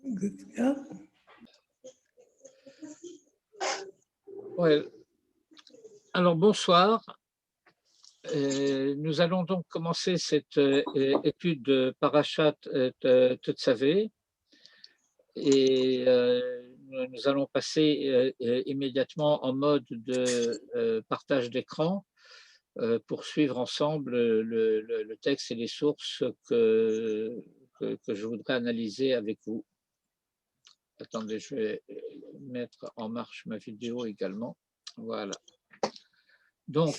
Yeah. Ouais. Alors bonsoir. Nous allons donc commencer cette étude de Parashat Tetzaveh et nous allons passer immédiatement en mode de partage d'écran pour suivre ensemble le texte et les sources que je voudrais analyser avec vous. Attendez, je vais mettre en marche ma vidéo également. Voilà. Donc,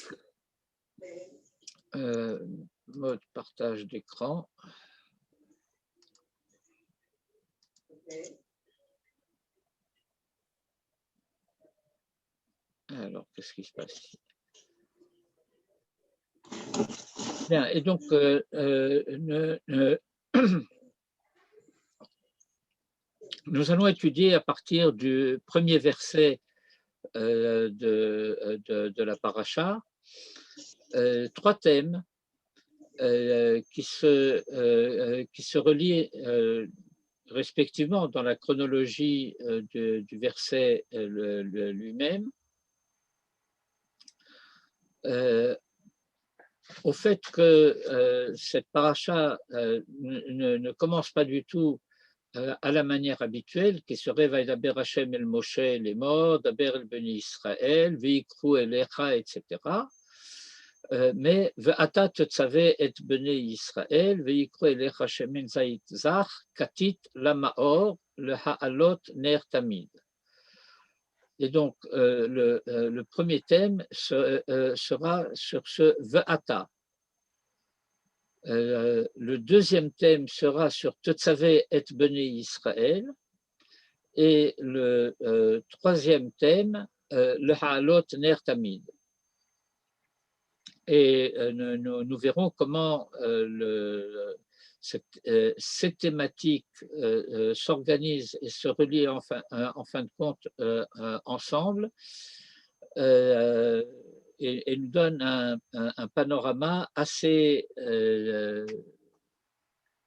mode partage d'écran. Alors, qu'est-ce qui se passe ici? Bien, et donc, nous allons étudier à partir du premier verset de la paracha trois thèmes qui se relient respectivement dans la chronologie du verset lui-même, au fait que cette paracha ne commence pas du tout à la manière habituelle, qui serait Vaidaber Hashem el Moshe les morts, Daber el Beni Israël, Veikru elecha, etc. Mais Ve'ata tetzaveh et Beni Israël, Veikru elecha shemen zait zach, katit lamaor, le ha'alot ner tamid. Et donc, le premier thème sera sur ce Ve'ata. Le deuxième thème sera sur Tetzaveh et Bnei Israël, et le troisième thème, le Ha'alot Ner Tamid. Et nous verrons comment ces thématiques s'organisent et se relient en fin de compte ensemble. Et nous donne un panorama assez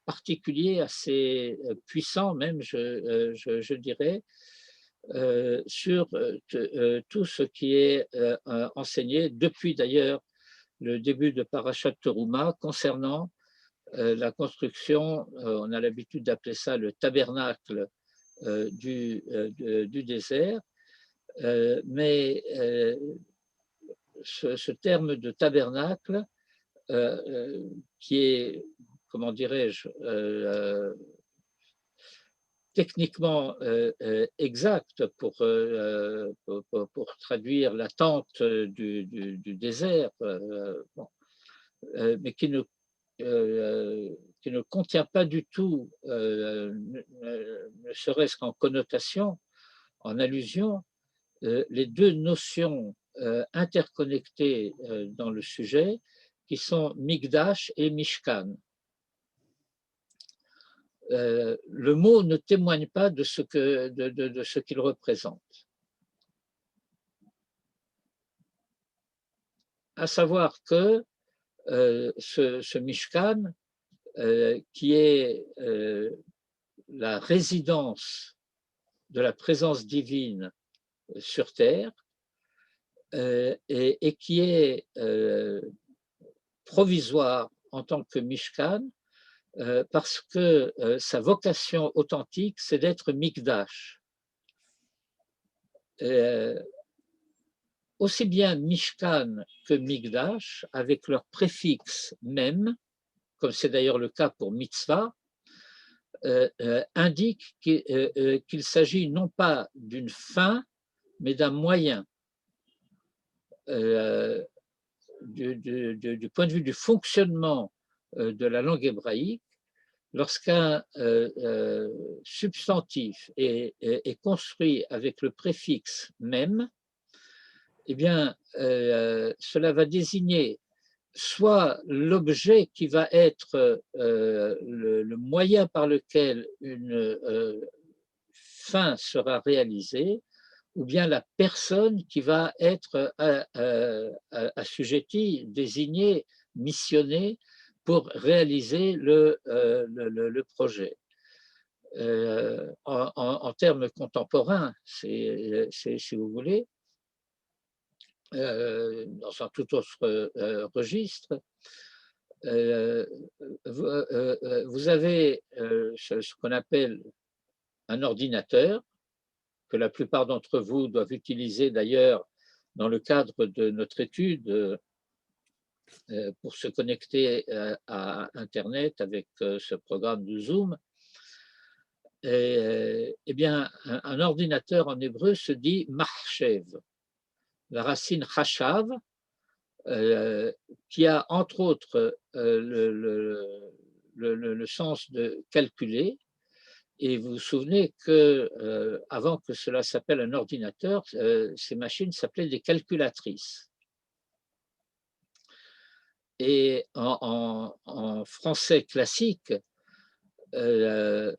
particulier, assez puissant même, je dirais, sur tout ce qui est enseigné depuis d'ailleurs le début de Parashat Teruma concernant la construction, on a l'habitude d'appeler ça le tabernacle du désert, mais ce terme de tabernacle qui est, comment dirais-je, techniquement exact pour traduire la tente du désert, bon, mais qui ne contient pas du tout, ne serait-ce qu'en connotation, en allusion, les deux notions interconnectées dans le sujet, qui sont Mikdash et Mishkan. Le mot ne témoigne pas de ce qu'il représente. À savoir que ce Mishkan, qui est la résidence de la présence divine sur terre, et qui est provisoire en tant que Mishkan, parce que sa vocation authentique, c'est d'être Mikdash. Aussi bien Mishkan que Mikdash, avec leur préfixe même, comme c'est d'ailleurs le cas pour mitzvah, indiquent qu'il s'agit non pas d'une fin, mais d'un moyen. Du point de vue du fonctionnement de la langue hébraïque, lorsqu'un substantif est construit avec le préfixe même, eh bien, cela va désigner soit l'objet qui va être le moyen par lequel une fin sera réalisée, ou bien la personne qui va être assujettie, désignée, missionnée pour réaliser le projet. en termes contemporains, si vous voulez, dans un tout autre registre, vous avez ce qu'on appelle un ordinateur, que la plupart d'entre vous doivent utiliser d'ailleurs dans le cadre de notre étude pour se connecter à Internet avec ce programme de Zoom. Eh bien, un ordinateur en hébreu se dit mahshev, la racine chashav, qui a entre autres le sens de calculer. Et vous vous souvenez que avant que cela s'appelle un ordinateur, ces machines s'appelaient des calculatrices. Et en français classique, ce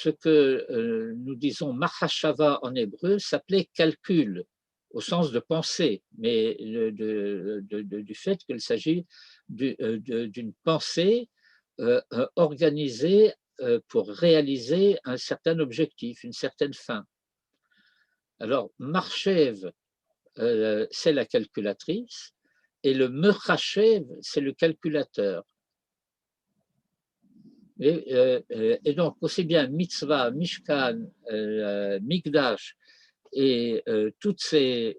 que nous disons mahashava en hébreu s'appelait calcul, au sens de pensée, mais du fait qu'il s'agit d'une pensée organisée pour réaliser un certain objectif, une certaine fin. Alors, Marchev, c'est la calculatrice, et le Mechachev, c'est le calculateur. Et donc, aussi bien Mitzvah, Mishkan, Mikdash, et toutes ces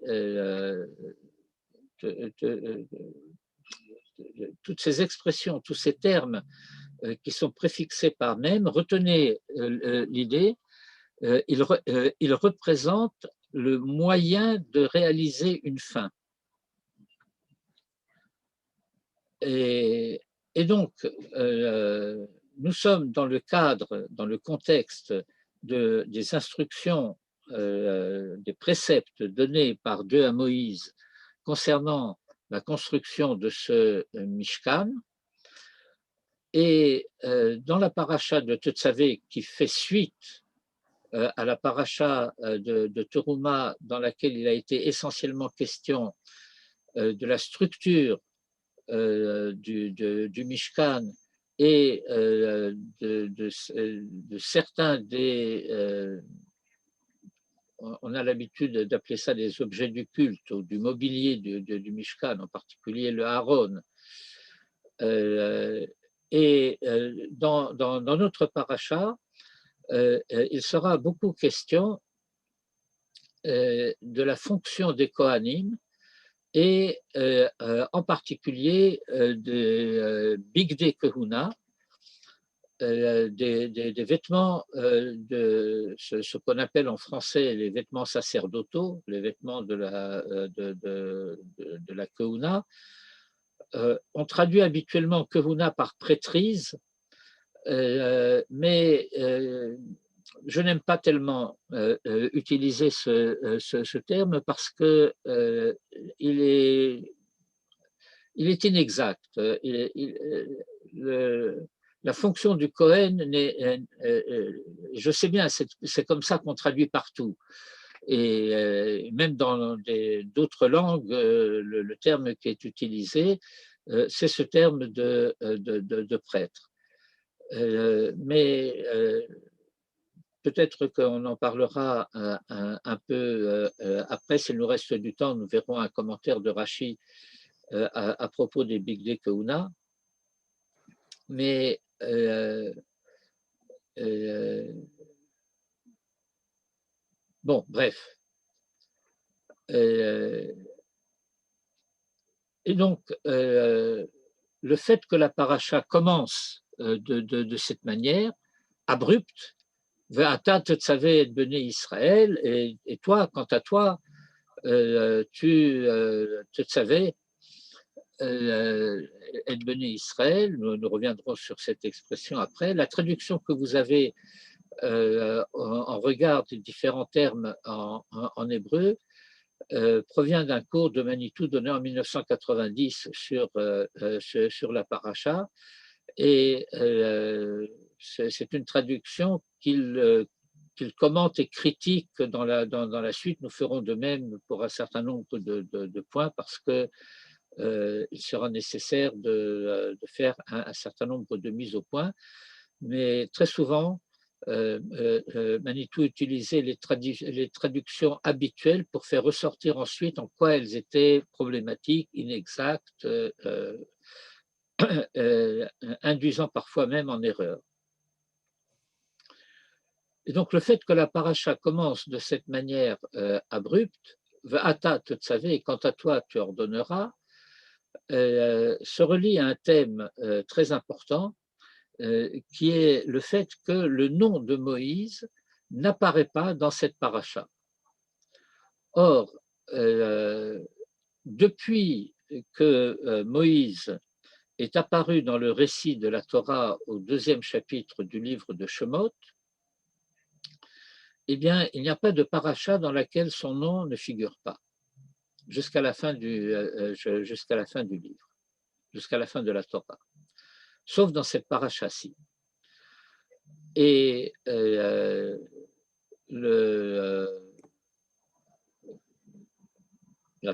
expressions, tous ces termes qui sont préfixés par même, retenez l'idée, ils représentent le moyen de réaliser une fin. Et donc, nous sommes dans le cadre, dans le contexte des instructions, des préceptes donnés par Dieu à Moïse concernant la construction de ce Mishkan. Et dans la paracha de Tetzavé, qui fait suite à la paracha de Teruma, dans laquelle il a été essentiellement question de la structure du Mishkan et de certains des… on a l'habitude d'appeler ça des objets du culte ou du mobilier du Mishkan, en particulier le Aaron. Et dans notre paracha, il sera beaucoup question de la fonction des Kohanim et en particulier de Bigdei Kehuna, des vêtements de ce qu'on appelle en français les vêtements sacerdotaux, les vêtements de la Kehuna. On traduit habituellement Kehuna par prêtrise, mais je n'aime pas tellement utiliser ce terme parce que il est inexact. La fonction du Cohen, je sais bien, c'est comme ça qu'on traduit partout. Et même dans d'autres langues, le terme qui est utilisé, c'est ce terme de prêtre. Mais peut-être qu'on en parlera un peu après, s'il nous reste du temps, nous verrons un commentaire de Rashi à propos des Bigdei Kehuna. Mais bon, bref. Et donc, le fait que la paracha commence de cette manière, abrupte, Ve'ata tetzavé et bnei Israël, et toi, quant à toi, tu tetzavé et bnei Israël, nous reviendrons sur cette expression après. La traduction que vous avez en regard des différents termes en hébreu provient d'un cours de Manitou donné en 1990 sur la paracha, et c'est une traduction qu'il commente et critique dans la suite. Nous ferons de même pour un certain nombre de points parce que il sera nécessaire de faire un certain nombre de mises au point. Mais très souvent, Manitou utilisait les traductions habituelles pour faire ressortir ensuite en quoi elles étaient problématiques, inexactes, induisant parfois même en erreur. Et donc le fait que la paracha commence de cette manière abrupte, Va'ata tetzavé, et quant à toi tu ordonneras, se relie à un thème très important qui est le fait que le nom de Moïse n'apparaît pas dans cette paracha. Or, depuis que Moïse est apparu dans le récit de la Torah au 2e chapitre du livre de Shemot, eh bien, il n'y a pas de paracha dans laquelle son nom ne figure pas, jusqu'à la fin du livre, jusqu'à la fin de la Torah, sauf dans cette paracha-ci. Et la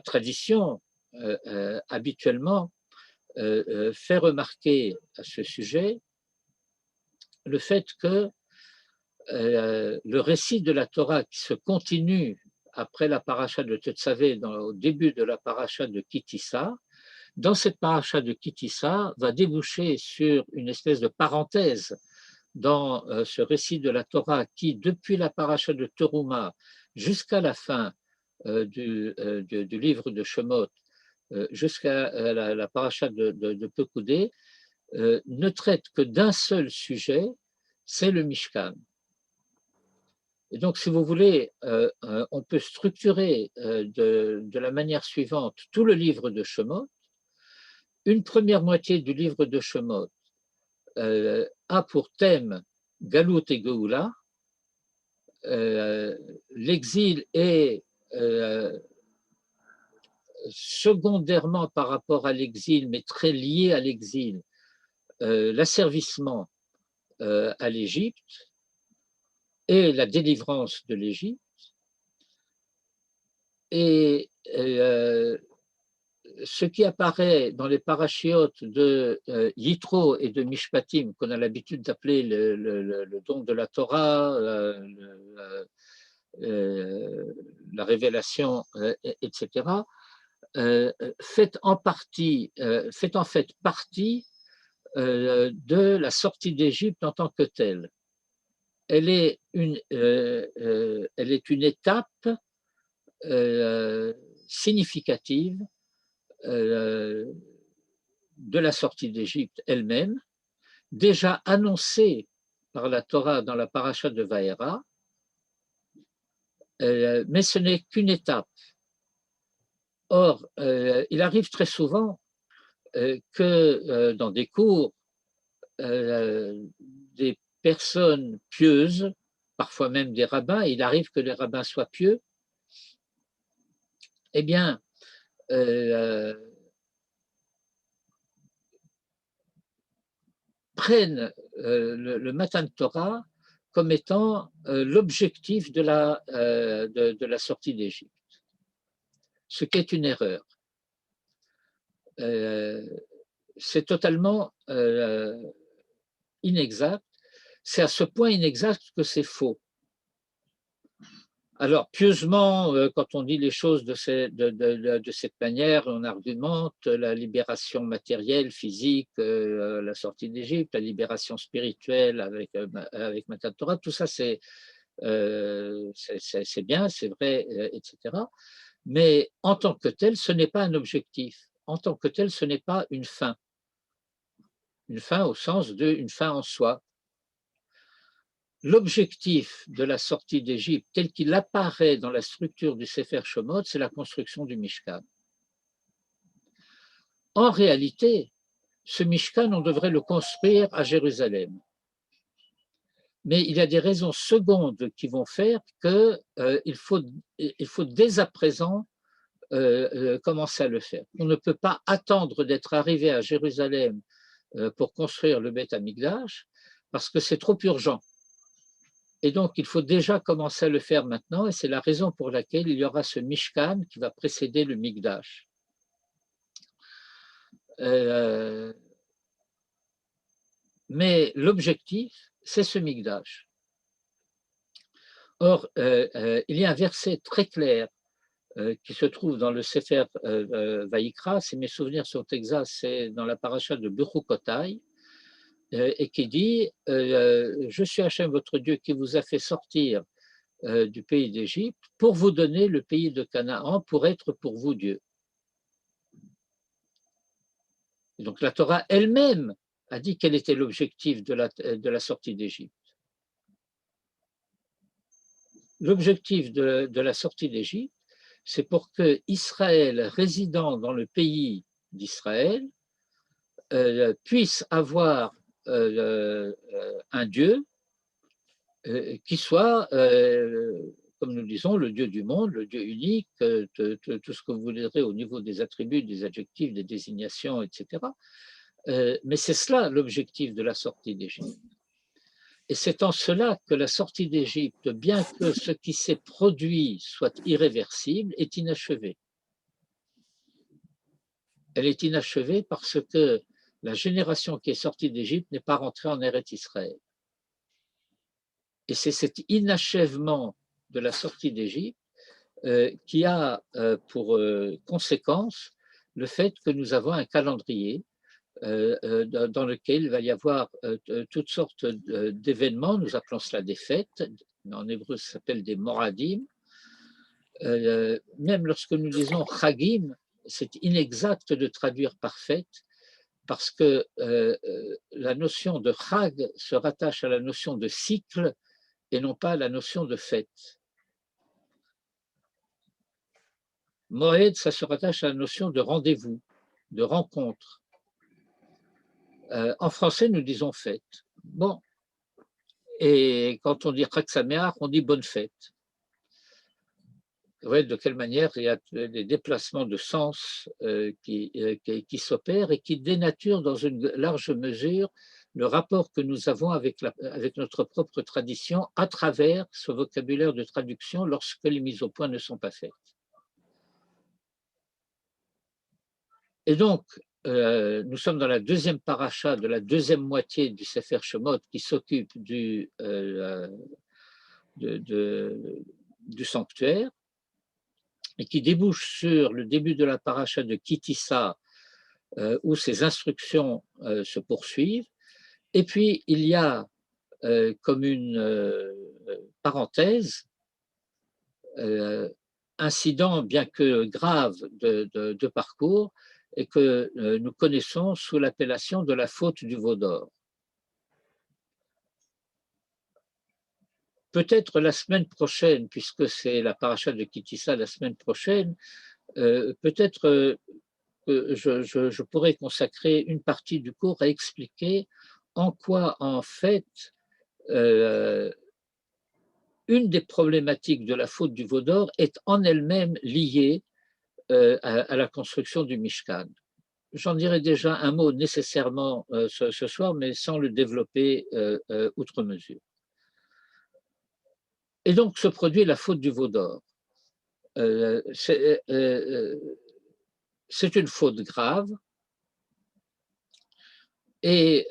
tradition habituellement fait remarquer à ce sujet le fait que le récit de la Torah qui se continue après la paracha de Tetzavé, au début de la paracha de Kitissa, dans cette paracha de Kitissa, va déboucher sur une espèce de parenthèse dans ce récit de la Torah qui, depuis la paracha de Teruma jusqu'à la fin du livre de Shemot, jusqu'à la paracha de Pekudé, ne traite que d'un seul sujet, c'est le Mishkan. Et donc, si vous voulez, on peut structurer de la manière suivante tout le livre de Shemot. Une première moitié du livre de Shemot a pour thème Galout et Geoula. L'exil est secondairement par rapport à l'exil, mais très lié à l'exil, l'asservissement à l'Égypte et la délivrance de l'Égypte. Et ce qui apparaît dans les parachiotes de Yitro et de Mishpatim, qu'on a l'habitude d'appeler le don de la Torah, la révélation, etc., fait en fait partie de la sortie d'Égypte en tant que telle. Elle est une étape significative de la sortie d'Égypte elle-même, déjà annoncée par la Torah dans la paracha de Vaera, mais ce n'est qu'une étape. Or, il arrive très souvent que dans des cours, des personnes pieuses, parfois même des rabbins, il arrive que les rabbins soient pieux, eh bien, prennent le Matan Torah comme étant l'objectif de la sortie d'Égypte, ce qui est une erreur. C'est totalement inexact. C'est à ce point inexact que c'est faux. Alors, pieusement, quand on dit les choses de cette manière, on argumente la libération matérielle, physique, la sortie d'Égypte, la libération spirituelle avec Matan Torah, tout ça c'est bien, c'est vrai, etc. Mais en tant que tel, ce n'est pas un objectif. En tant que tel, ce n'est pas une fin. Une fin au sens d'une fin en soi. L'objectif de la sortie d'Égypte, tel qu'il apparaît dans la structure du Sefer Shemot, c'est la construction du Mishkan. En réalité, ce Mishkan, on devrait le construire à Jérusalem. Mais il y a des raisons secondes qui vont faire qu'il faut dès à présent commencer à le faire. On ne peut pas attendre d'être arrivé à Jérusalem pour construire le Beth Amikdash parce que c'est trop urgent. Et donc, il faut déjà commencer à le faire maintenant, et c'est la raison pour laquelle il y aura ce Mishkan qui va précéder le Mikdash. Mais l'objectif, c'est ce Mikdash. Or, il y a un verset très clair qui se trouve dans le Sefer Vaïkra, si mes souvenirs sont exacts, c'est dans la paracha de Bechukotai, et qui dit je suis Hachem votre Dieu qui vous a fait sortir du pays d'Égypte pour vous donner le pays de Canaan pour être pour vous Dieu. Et donc la Torah elle-même a dit quel était l'objectif de la sortie d'Égypte. L'objectif de la sortie d'Égypte, c'est pour que Israël, résidant dans le pays d'Israël, puisse avoir un Dieu qui soit, comme nous disons, le Dieu du monde, le Dieu unique, tout ce que vous voudrez au niveau des attributs, des adjectifs, des désignations, etc. Mais c'est cela l'objectif de la sortie d'Égypte. Et c'est en cela que la sortie d'Égypte, bien que ce qui s'est produit soit irréversible, est inachevée. Elle est inachevée parce que la génération qui est sortie d'Égypte n'est pas rentrée en Eretz Israël. Et c'est cet inachèvement de la sortie d'Égypte qui a pour conséquence le fait que nous avons un calendrier dans lequel il va y avoir toutes sortes d'événements, nous appelons cela des fêtes, en hébreu ça s'appelle des moradim. Même lorsque nous disons chagim, c'est inexact de traduire par fête, parce que la notion de chag se rattache à la notion de cycle et non pas à la notion de fête. Moed, ça se rattache à la notion de rendez-vous, de rencontre. En français, nous disons fête. Bon, et quand on dit Chag Sameach, on dit bonne fête. Ouais, de quelle manière il y a des déplacements de sens qui s'opèrent et qui dénaturent dans une large mesure le rapport que nous avons avec notre propre tradition à travers ce vocabulaire de traduction lorsque les mises au point ne sont pas faites. Et donc, nous sommes dans la deuxième paracha de la deuxième moitié du Sefer Shemot qui s'occupe du sanctuaire et qui débouche sur le début de la paracha de Kitissa où ces instructions se poursuivent. Et puis, il y a comme une parenthèse, incident bien que grave de parcours, et que nous connaissons sous l'appellation de la faute du veau d'or. Peut-être la semaine prochaine, puisque c'est la paracha de Kitissa la semaine prochaine, peut-être que je pourrais consacrer une partie du cours à expliquer en quoi, en fait, une des problématiques de la faute du veau d'or est en elle-même liée à la construction du Mishkan. J'en dirai déjà un mot nécessairement ce soir, mais sans le développer outre mesure. Et donc se produit la faute du veau d'or. C'est une faute grave et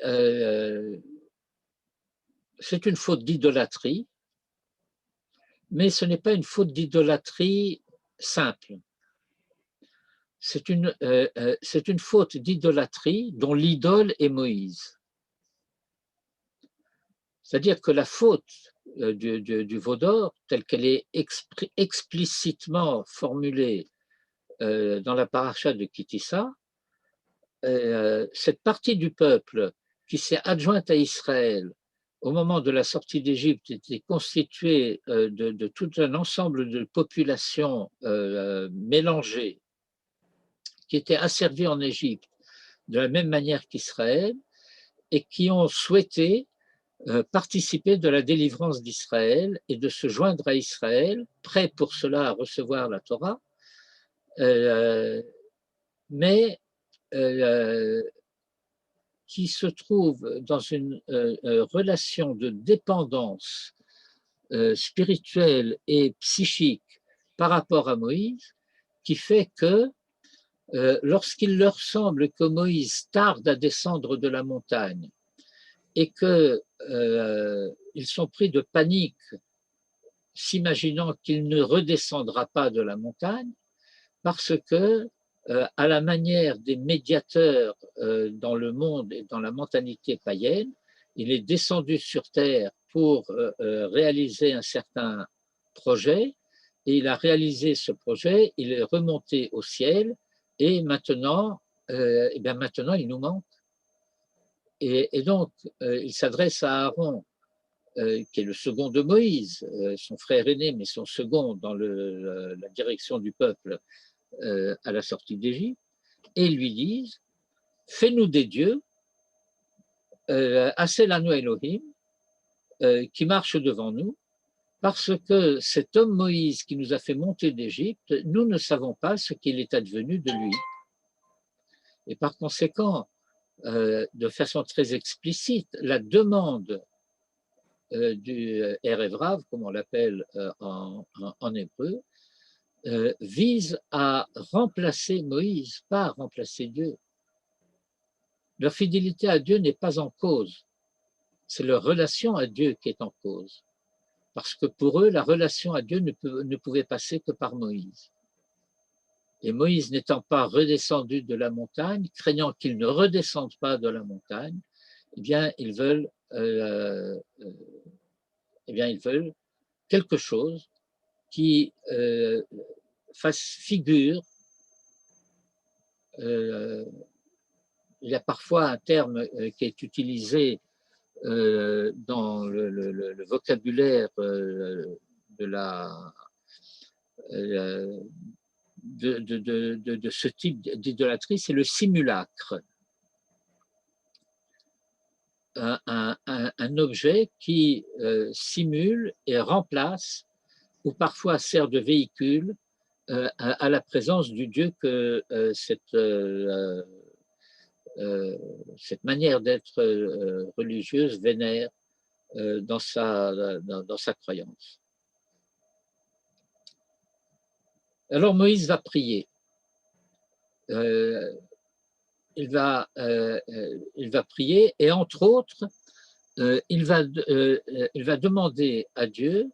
c'est une faute d'idolâtrie, mais ce n'est pas une faute d'idolâtrie simple. C'est une faute d'idolâtrie dont l'idole est Moïse. C'est-à-dire que la faute du veau d'or, telle qu'elle est explicitement formulée dans la paracha de Kitissa, cette partie du peuple qui s'est adjointe à Israël au moment de la sortie d'Égypte était constituée de tout un ensemble de populations mélangées qui étaient asservies en Égypte de la même manière qu'Israël et qui ont souhaité participer de la délivrance d'Israël et de se joindre à Israël, prêts pour cela à recevoir la Torah, mais qui se trouvent dans une relation de dépendance spirituelle et psychique par rapport à Moïse, qui fait que lorsqu'il leur semble que Moïse tarde à descendre de la montagne et qu'ils sont pris de panique s'imaginant qu'il ne redescendra pas de la montagne, parce que, à la manière des médiateurs dans le monde et dans la mentalité païenne, il est descendu sur terre pour réaliser un certain projet, et il a réalisé ce projet, il est remonté au ciel, et maintenant, et bien maintenant il nous manque. Et donc, il s'adresse à Aaron, qui est le second de Moïse, son frère aîné, mais son second dans la direction du peuple à la sortie d'Égypte, et ils lui disent, fais-nous des dieux, Aselanu Elohim, qui marchent devant nous, parce que cet homme Moïse qui nous a fait monter d'Égypte, nous ne savons pas ce qu'il est advenu de lui. Et par conséquent, de façon très explicite, la demande du Erev Rav, comme on l'appelle en hébreu, vise à remplacer Moïse, pas à remplacer Dieu. Leur fidélité à Dieu n'est pas en cause, c'est leur relation à Dieu qui est en cause. Parce que pour eux, la relation à Dieu ne pouvait passer que par Moïse. Et Moïse n'étant pas redescendu de la montagne, craignant qu'il ne redescende pas de la montagne, eh bien, ils veulent quelque chose qui fasse figure. Il y a parfois un terme qui est utilisé dans le vocabulaire de ce type d'idolâtrie, c'est le simulacre. Un objet qui simule et remplace, ou parfois sert de véhicule à la présence du Dieu que cette manière d'être religieuse vénère dans sa croyance. Alors Moïse va prier. Il va prier, et entre autres, il va demander à Dieu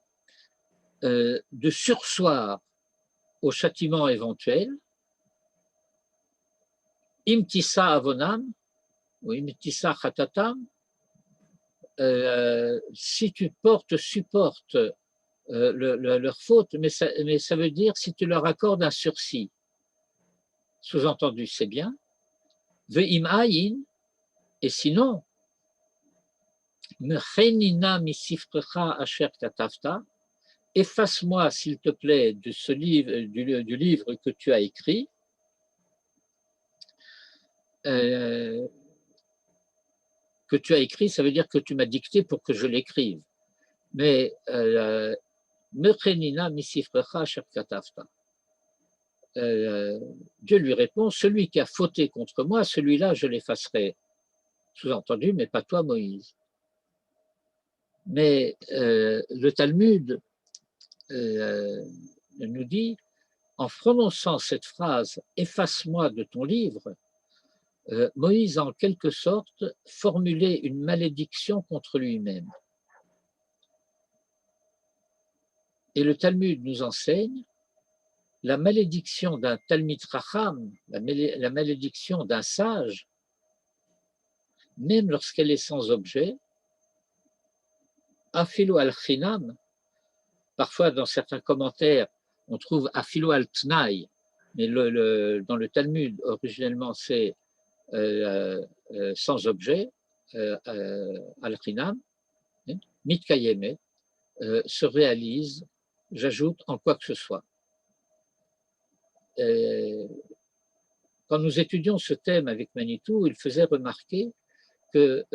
de surseoir au châtiment éventuel, imtissa avonam, ou imtissa chatatam, si tu supportes leur faute, mais ça veut dire si tu leur accordes un sursis. Sous-entendu, c'est bien. Ve'im ayin, et sinon, mechenina misifrecha asher katavta, efface-moi, s'il te plaît, de ce livre, du livre que tu as écrit, ça veut dire que tu m'as dicté pour que je l'écrive. Mais Mechenina misifrecha asher katavta. Dieu lui répond, celui qui a fauté contre moi, celui-là, je l'effacerai. Sous-entendu, mais pas toi, Moïse. Mais le Talmud nous dit, en prononçant cette phrase « efface-moi de ton livre », Moïse, en quelque sorte, formulait une malédiction contre lui-même. Et le Talmud nous enseigne la malédiction d'un Talmid Chacham, la malédiction d'un sage, même lorsqu'elle est sans objet, Afilo al-Chinam, parfois dans certains commentaires, on trouve Afilo al-Tnaï, mais dans le Talmud, originellement, c'est sans objet, al-Chinam, Mitkayeme, se réalise, j'ajoute, en quoi que ce soit. Quand nous étudions ce thème avec Manitou, il faisait remarquer que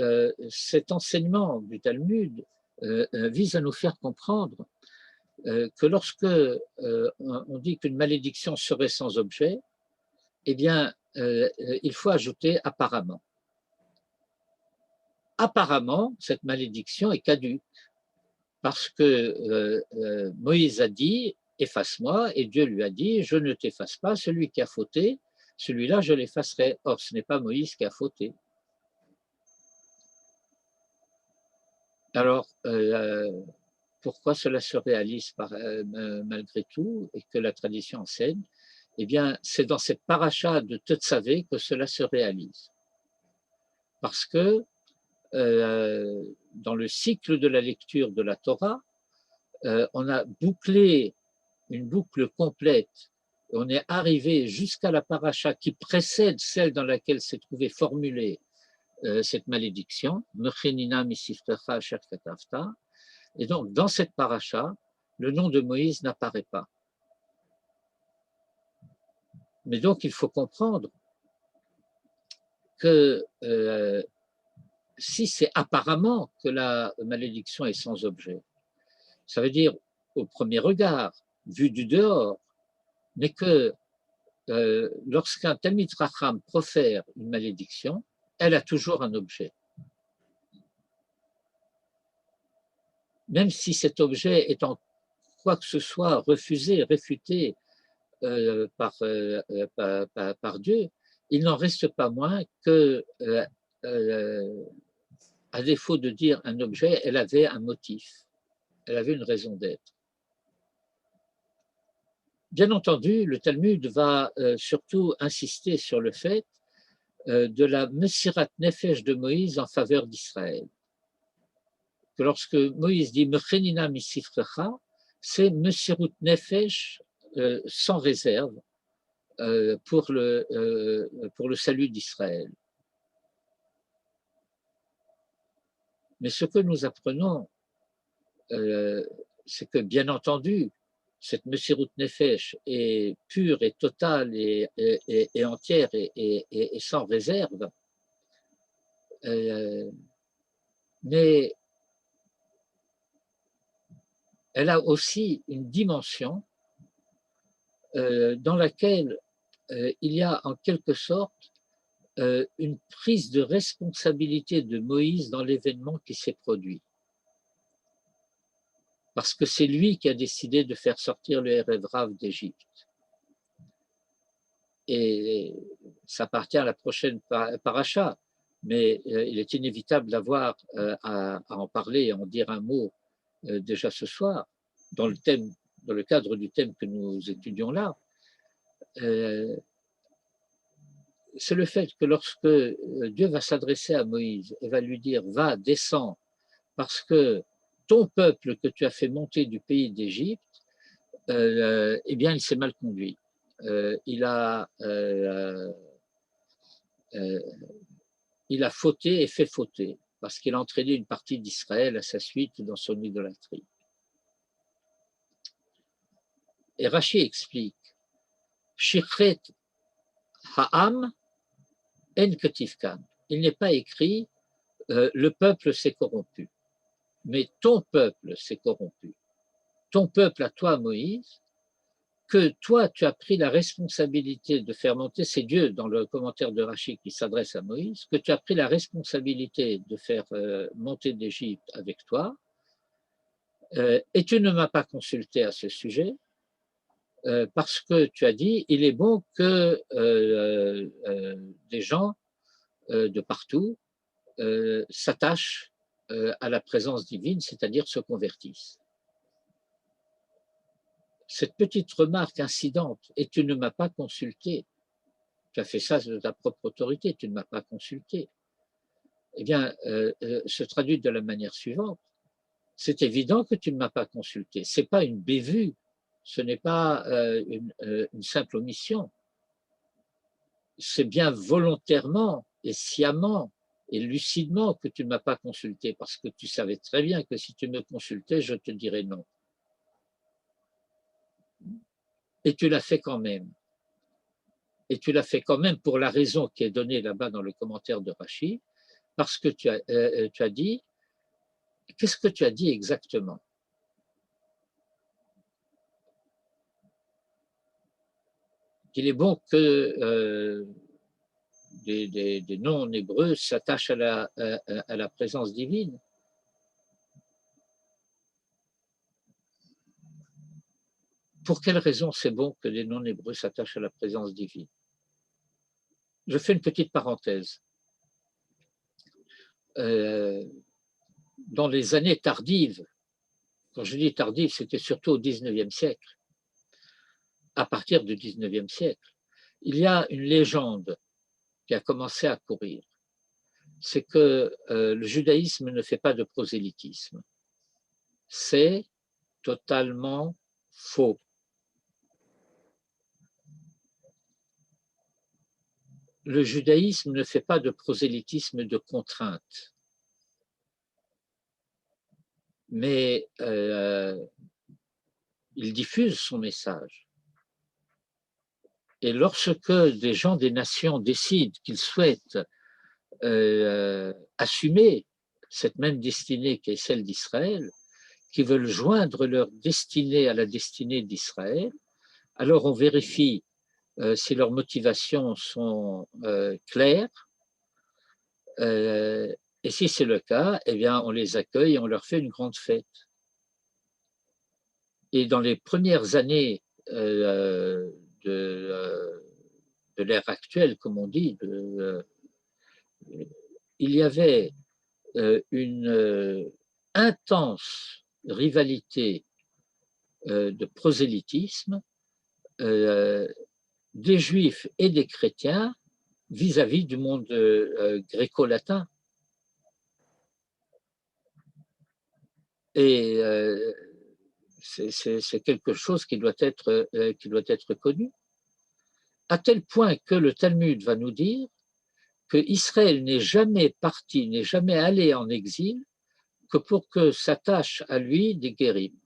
cet enseignement du Talmud vise à nous faire comprendre que lorsque on dit qu'une malédiction serait sans objet, eh bien, il faut ajouter apparemment. Apparemment, cette malédiction est caduque, parce que Moïse a dit « efface-moi » et Dieu lui a dit « je ne t'efface pas, celui qui a fauté, celui-là je l'effacerai ». Or, ce n'est pas Moïse qui a fauté. Alors, pourquoi cela se réalise malgré tout et que la tradition enseigne, eh bien, c'est dans cette paracha de Tetzavé que cela se réalise. Parce que dans le cycle de la lecture de la Torah, on a bouclé une boucle complète. On est arrivé jusqu'à la paracha qui précède celle dans laquelle s'est trouvée formulée cette malédiction, et donc dans cette paracha, le nom de Moïse n'apparaît pas. Mais donc il faut comprendre que si c'est apparemment que la malédiction est sans objet, ça veut dire au premier regard, vu du dehors, mais que lorsqu'un Talmid Chacham profère une malédiction, elle a toujours un objet. Même si cet objet est en quoi que ce soit refusé, réfuté par Dieu, il n'en reste pas moins que, à défaut de dire un objet, elle avait un motif, elle avait une raison d'être. Bien entendu, le Talmud va surtout insister sur le fait de la Mesirat Nefesh de Moïse en faveur d'Israël. Que lorsque Moïse dit Mechenina misifrecha, c'est Mesirut Nefesh sans réserve pour le salut d'Israël. Mais ce que nous apprenons, c'est que bien entendu, cette Mesirut Nefesh est pure et totale et entière et sans réserve, mais elle a aussi une dimension dans laquelle il y a en quelque sorte une prise de responsabilité de Moïse dans l'événement qui s'est produit. Parce que c'est lui qui a décidé de faire sortir le Erev Rav d'Égypte. Et ça appartient à la prochaine paracha, mais il est inévitable d'avoir à en parler et à en dire un mot déjà ce soir, dans le cadre du thème que nous étudions là. C'est le fait que lorsque Dieu va s'adresser à Moïse et va lui dire « Va, descends, parce que ton peuple que tu as fait monter du pays d'Égypte, eh bien, il s'est mal conduit. Il a fauté et fait fauter, parce qu'il a entraîné une partie d'Israël à sa suite dans son idolâtrie. » Et Rashi explique « Shichet ha'am en ketivkan » il n'est pas écrit le peuple s'est corrompu, mais ton peuple s'est corrompu. Ton peuple à toi, Moïse, que toi, tu as pris la responsabilité de faire monter, c'est Dieu dans le commentaire de Rashi qui s'adresse à Moïse, que tu as pris la responsabilité de faire monter d'Égypte avec toi, et tu ne m'as pas consulté à ce sujet, parce que tu as dit, il est bon que des gens de partout s'attachent à la présence divine, c'est-à-dire se convertissent. Cette petite remarque incidente, et tu ne m'as pas consulté, tu as fait ça de ta propre autorité, tu ne m'as pas consulté, eh bien, se traduit de la manière suivante. C'est évident que tu ne m'as pas consulté. Ce n'est pas une bévue, ce n'est pas une simple omission. C'est bien volontairement et sciemment et lucidement que tu ne m'as pas consulté, parce que tu savais très bien que si tu me consultais, je te dirais non. Et tu l'as fait quand même. Et tu l'as fait quand même pour la raison qui est donnée là-bas dans le commentaire de Rashi, parce que tu as dit, qu'est-ce que tu as dit exactement? Qu'il est bon que des non-hébreux s'attachent à la présence divine. Pour quelle raison c'est bon que les non-hébreux s'attachent à la présence divine? Je fais une petite parenthèse. Dans les années tardives, quand je dis tardive, c'était surtout au XIXe siècle, à partir du XIXe siècle. Il y a une légende qui a commencé à courir, c'est que le judaïsme ne fait pas de prosélytisme. C'est totalement faux. Le judaïsme ne fait pas de prosélytisme de contrainte, mais il diffuse son message. Et lorsque des gens des nations décident qu'ils souhaitent assumer cette même destinée qui est celle d'Israël, qui veulent joindre leur destinée à la destinée d'Israël, alors on vérifie si leurs motivations sont claires, et si c'est le cas, eh bien, on les accueille et on leur fait une grande fête. Et dans les premières années de l'ère actuelle, comme on dit, il y avait une intense rivalité de prosélytisme des juifs et des chrétiens vis-à-vis du monde gréco-latin. Et c'est quelque chose qui doit être connu, à tel point que le Talmud va nous dire que Israël n'est jamais parti, n'est jamais allé en exil que pour que s'attachent à lui des guérim.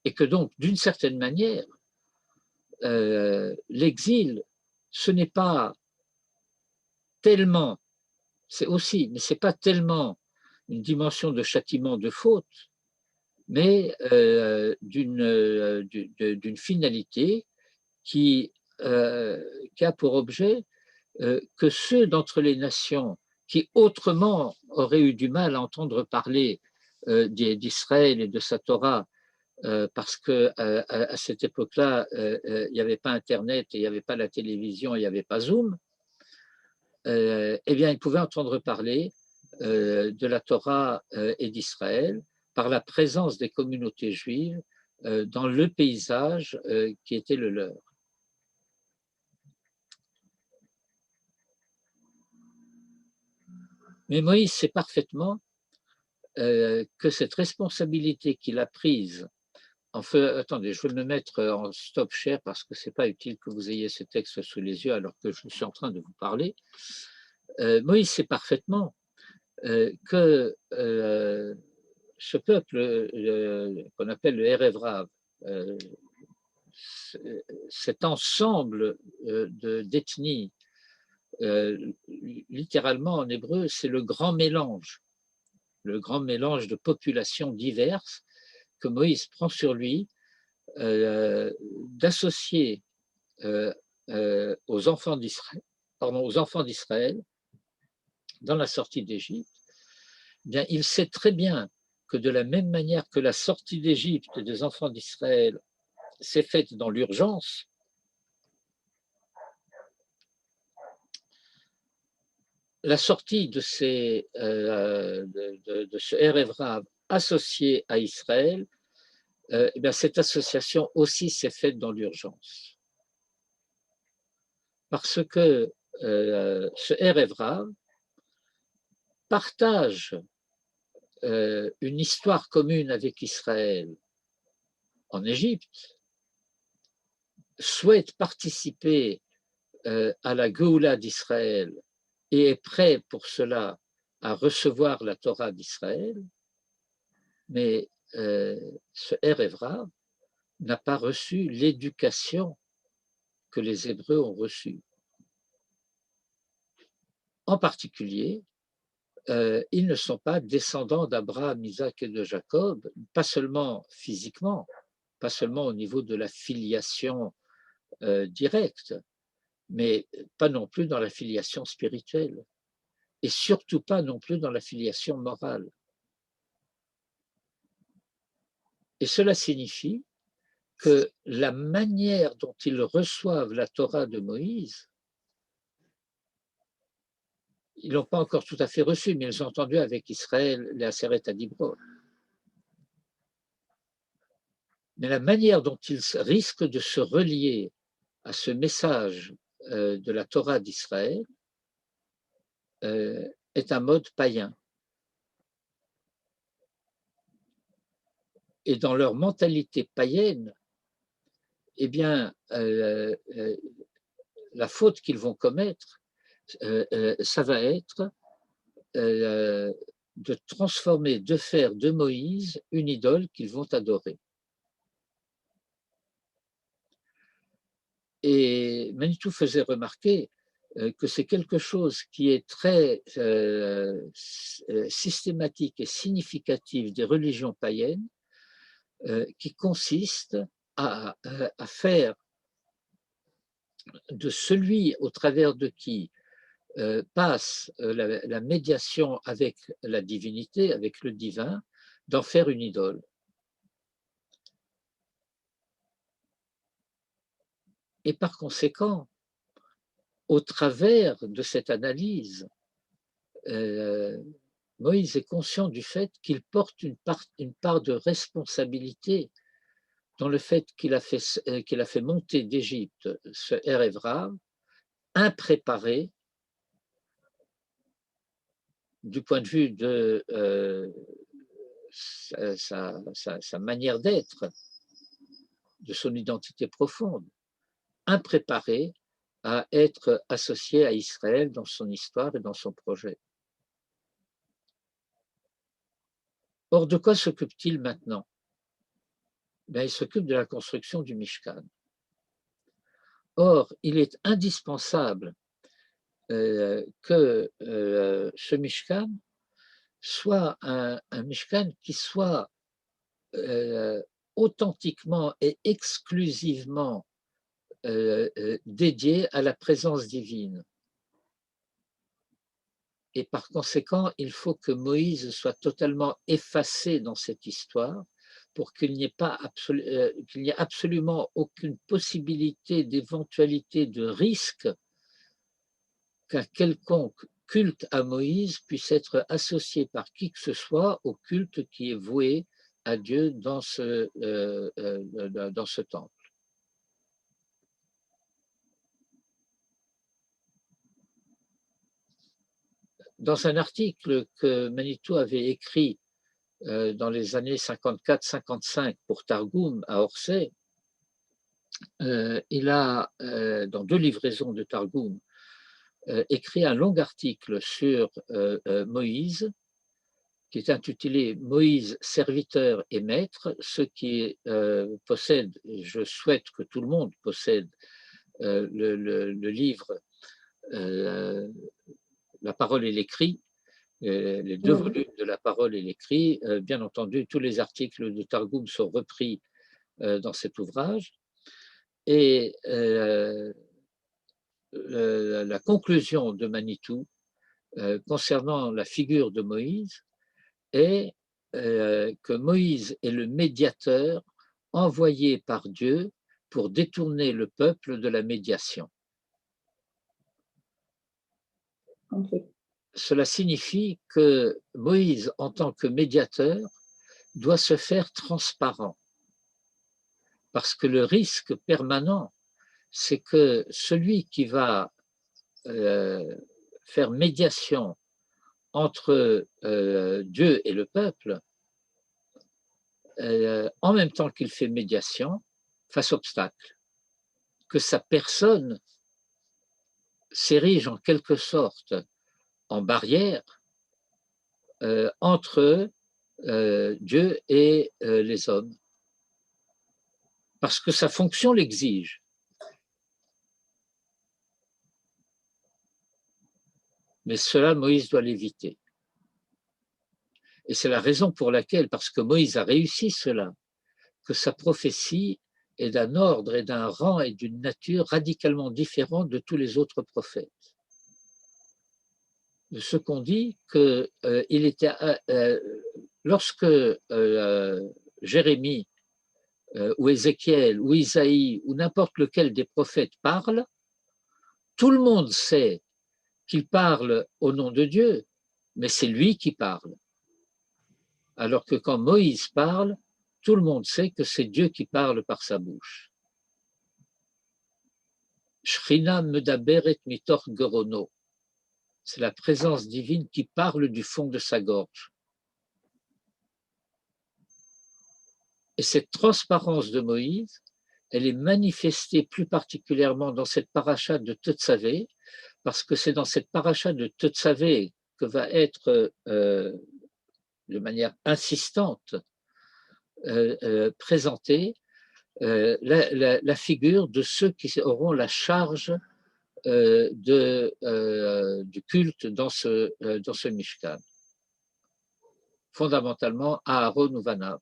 Et que donc, d'une certaine manière, l'exil, ce n'est pas tellement, c'est aussi, mais ce n'est pas tellement une dimension de châtiment de faute, mais d'une finalité qui a pour objet que ceux d'entre les nations qui autrement auraient eu du mal à entendre parler d'Israël et de sa Torah, parce que à cette époque-là, il n'y avait pas Internet, il n'y avait pas la télévision, il n'y avait pas Zoom, eh bien, ils pouvaient entendre parler de la Torah et d'Israël par la présence des communautés juives dans le paysage qui était le leur. Mais Moïse sait parfaitement que cette responsabilité qu'il a prise attendez, je vais me mettre en stop share parce que ce n'est pas utile que vous ayez ce texte sous les yeux alors que je suis en train de vous parler. Moïse sait parfaitement que ce peuple qu'on appelle le Erev Rav, cet ensemble d'ethnies, littéralement en hébreu, c'est le grand mélange de populations diverses que Moïse prend sur lui d'associer aux enfants d'Israël dans la sortie d'Égypte. Bien, il sait très bien que de la même manière que la sortie d'Égypte des enfants d'Israël s'est faite dans l'urgence, la sortie de ce Erev Rav associé à Israël, eh bien, cette association aussi s'est faite dans l'urgence. Parce que ce Erev Rav partage une histoire commune avec Israël en Égypte, souhaite participer à la Géoula d'Israël et est prêt pour cela à recevoir la Torah d'Israël, mais ce Erev Rav n'a pas reçu l'éducation que les Hébreux ont reçue. En particulier, ils ne sont pas descendants d'Abraham, Isaac et de Jacob, pas seulement physiquement, pas seulement au niveau de la filiation directe, mais pas non plus dans la filiation spirituelle, et surtout pas non plus dans la filiation morale. Et cela signifie que la manière dont ils reçoivent la Torah de Moïse, ils l'ont pas encore tout à fait reçu, mais ils ont entendu avec Israël les Aseret Adibro. Mais la manière dont ils risquent de se relier à ce message de la Torah d'Israël est un mode païen. Et dans leur mentalité païenne, eh bien, la faute qu'ils vont commettre, ça va être de transformer, de faire de Moïse une idole qu'ils vont adorer. Et Manitou faisait remarquer que c'est quelque chose qui est très systématique et significatif des religions païennes, qui consiste à faire de celui au travers de qui passe la médiation avec la divinité, avec le divin, d'en faire une idole. Et par conséquent, au travers de cette analyse, Moïse est conscient du fait qu'il porte une part de responsabilité dans le fait qu'il a fait monter d'Égypte ce Erev Rav impréparé du point de vue de sa manière d'être, de son identité profonde, impréparé à être associé à Israël dans son histoire et dans son projet. Or, de quoi s'occupe-t-il maintenant? Ben, il s'occupe de la construction du Mishkan. Or, il est indispensable que ce Mishkan soit un Mishkan qui soit authentiquement et exclusivement dédié à la présence divine. Et par conséquent, il faut que Moïse soit totalement effacé dans cette histoire pour qu'il n'y ait absolument aucune possibilité d'éventualité de risque qu'un quelconque culte à Moïse puisse être associé par qui que ce soit au culte qui est voué à Dieu dans ce temple. Dans un article que Manitou avait écrit dans les années 54-55 pour Targum à Orsay, il a, dans 2 livraisons de Targum, écrit un long article sur Moïse, qui est intitulé Moïse, serviteur et maître, ceux qui possèdent, et je souhaite que tout le monde possède le livre La parole et l'écrit, les 2 volumes de La parole et l'écrit. Bien entendu, tous les articles de Targum sont repris dans cet ouvrage. Et la conclusion de Manitou concernant la figure de Moïse est que Moïse est le médiateur envoyé par Dieu pour détourner le peuple de la médiation. Okay. Cela signifie que Moïse, en tant que médiateur, doit se faire transparent. Parce que le risque permanent, c'est que celui qui va faire médiation entre Dieu et le peuple, en même temps qu'il fait médiation, fasse obstacle, que sa personne s'érige en quelque sorte en barrière entre Dieu et les hommes, parce que sa fonction l'exige. Mais cela, Moïse doit l'éviter. Et c'est la raison pour laquelle, parce que Moïse a réussi cela, que sa prophétie est d'un ordre et d'un rang et d'une nature radicalement différente de tous les autres prophètes. De ce qu'on dit que lorsque Jérémie ou Ézéchiel ou Isaïe ou n'importe lequel des prophètes parle, tout le monde sait qu'il parle au nom de Dieu, mais c'est lui qui parle. Alors que quand Moïse parle, tout le monde sait que c'est Dieu qui parle par sa bouche. Shrina medaberet mitor gorono. C'est la présence divine qui parle du fond de sa gorge. Et cette transparence de Moïse, elle est manifestée plus particulièrement dans cette paracha de Tetzavé, parce que c'est dans cette paracha de Tetzavé que va être de manière insistante présentée la figure de ceux qui auront la charge du culte dans ce Mishkan. Fondamentalement, Aaron ou Vanav.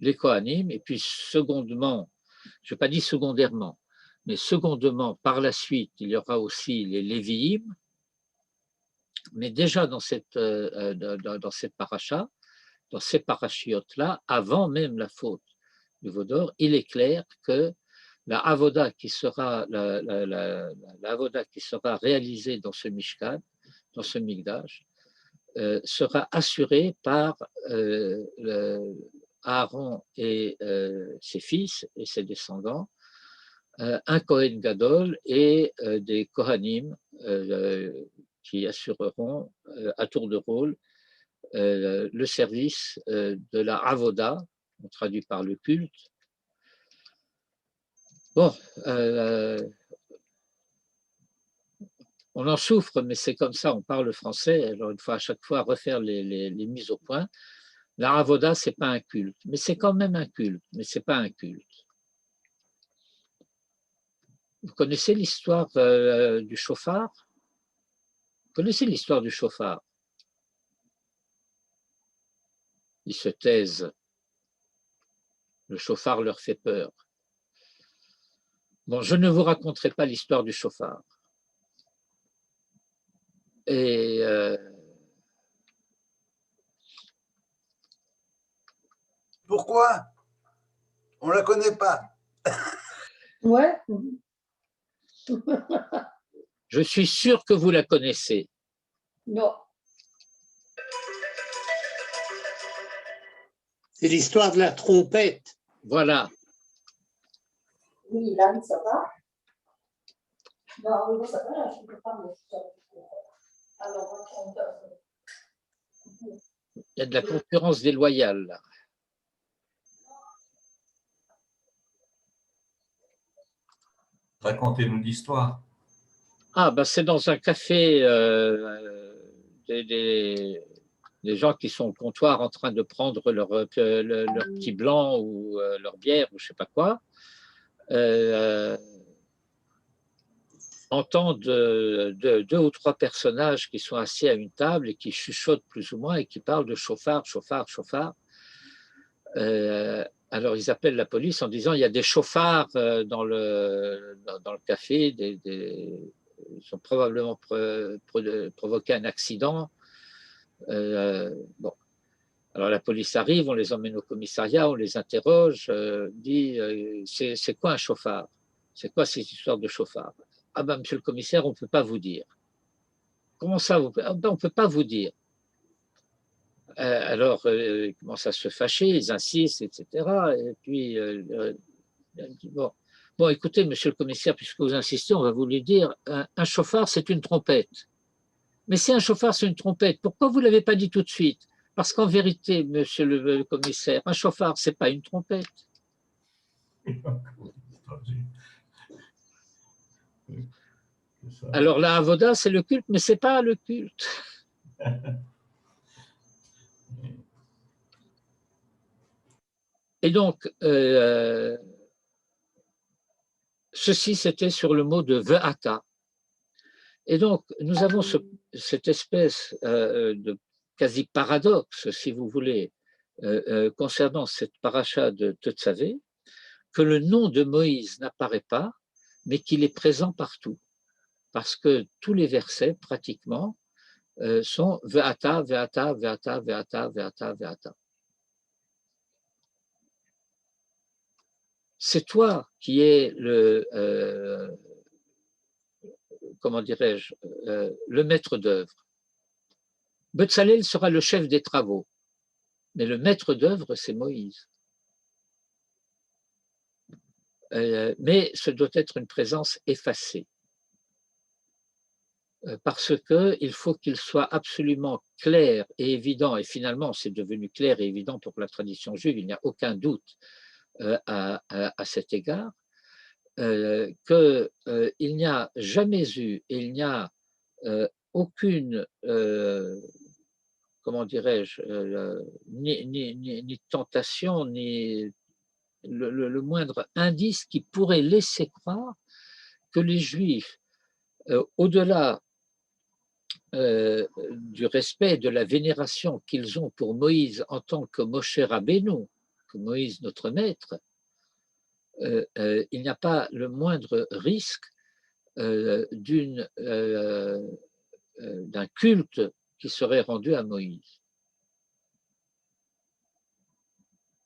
Les Kohanim, et puis secondement, je n'ai pas dit secondairement, mais secondement, par la suite, il y aura aussi les Lévi'im, mais déjà dans cette paracha, dans ces parachiotes-là, avant même la faute du Vaudor, il est clair que la avoda qui sera réalisée dans ce Mishkan, dans ce Mikdash, sera assurée par Aaron et ses fils et ses descendants, un Kohen Gadol et des Kohanim qui assureront à tour de rôle le service de la avoda, on traduit par le culte. Bon, on en souffre, mais c'est comme ça, on parle français, alors il faut à chaque fois refaire les mises au point. La avoda, ce n'est pas un culte, mais c'est quand même un culte, mais ce n'est pas un culte. Vous connaissez l'histoire du chauffard? Vous connaissez l'histoire du chauffard? Ils se taisent. Le chauffard leur fait peur. Bon, je ne vous raconterai pas l'histoire du chauffard. Et pourquoi? On ne la connaît pas. Ouais. Je suis sûr que vous la connaissez. Non. C'est l'histoire de la trompette. Voilà. Oui, là, ça va. Non, ça va, je ne peux pas me faire. Alors, Il y a de la concurrence déloyale, là. Racontez-nous l'histoire. Ah, ben c'est dans un café, des gens qui sont au comptoir en train de prendre leur petit blanc ou leur bière ou je ne sais pas quoi, entendent deux ou trois personnages qui sont assis à une table et qui chuchotent plus ou moins et qui parlent de chauffard, chauffard, chauffard. Alors ils appellent la police en disant il y a des chauffards dans le café, ils ont probablement provoqué un accident. Bon. Alors la police arrive, on les emmène au commissariat, on les interroge, dit c'est quoi un chauffard? C'est quoi cette histoire de chauffard? Ah ben monsieur le commissaire, on ne peut pas vous dire. Comment ça on ne peut pas vous dire. Alors ils commencent à se fâcher, ils insistent, etc. Et puis bon, écoutez, monsieur le commissaire, puisque vous insistez, on va vous le dire, un chauffard, c'est une trompette. Mais si un chauffard, c'est une trompette, pourquoi vous ne l'avez pas dit tout de suite? Parce qu'en vérité, monsieur le commissaire, un chauffard, ce n'est pas une trompette. Alors la avoda, c'est le culte, mais ce n'est pas le culte. Et donc, ceci, c'était sur le mot de ve'ata. Et donc, nous avons cette espèce de quasi-paradoxe, si vous voulez, concernant cette paracha de Tetzavé, que le nom de Moïse n'apparaît pas, mais qu'il est présent partout. Parce que tous les versets, pratiquement, sont ve'ata, ve'ata, ve'ata, ve'ata, ve'ata, ve'ata. C'est toi qui es comment dirais-je, le maître d'œuvre. Betzalel sera le chef des travaux, mais le maître d'œuvre, c'est Moïse. Mais ce doit être une présence effacée. Parce qu'il faut qu'il soit absolument clair et évident, et finalement c'est devenu clair et évident pour la tradition juive, il n'y a aucun doute à cet égard, qu'il n'y a jamais eu, et il n'y a aucune, comment dirais-je, ni tentation, ni le moindre indice qui pourrait laisser croire que les Juifs, au-delà du respect et de la vénération qu'ils ont pour Moïse en tant que Moshe Rabbeinu, que Moïse notre maître, il n'y a pas le moindre risque d'un culte qui serait rendu à Moïse.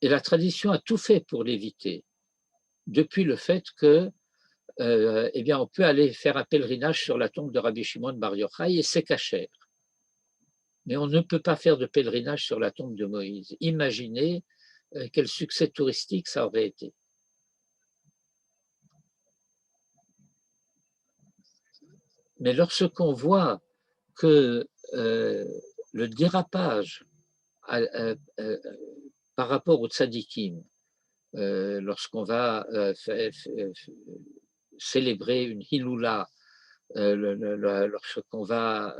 Et la tradition a tout fait pour l'éviter, depuis le fait que eh bien, on peut aller faire un pèlerinage sur la tombe de Rabbi Shimon Bar Yochai et c'est cachère. Mais on ne peut pas faire de pèlerinage sur la tombe de Moïse. Imaginez quel succès touristique ça aurait été. Mais lorsqu'on voit que le dérapage par rapport aux tzadikim, lorsqu'on va célébrer une hiloula, lorsqu'on va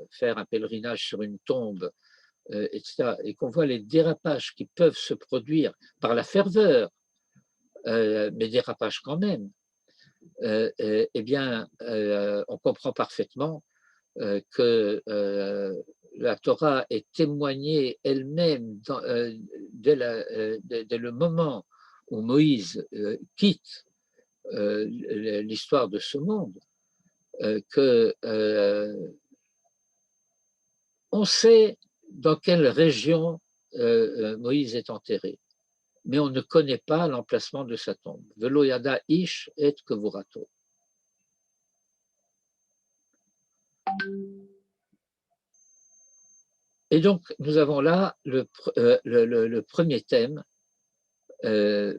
faire un pèlerinage sur une tombe, etc., et qu'on voit les dérapages qui peuvent se produire par la ferveur, mais dérapages quand même, eh bien, on comprend parfaitement que la Torah est témoignée elle-même dès le moment où Moïse quitte l'histoire de ce monde, que on sait dans quelle région Moïse est enterré, mais on ne connaît pas l'emplacement de sa tombe. Velo yada ish et kevurato. Et donc, nous avons là le premier thème, le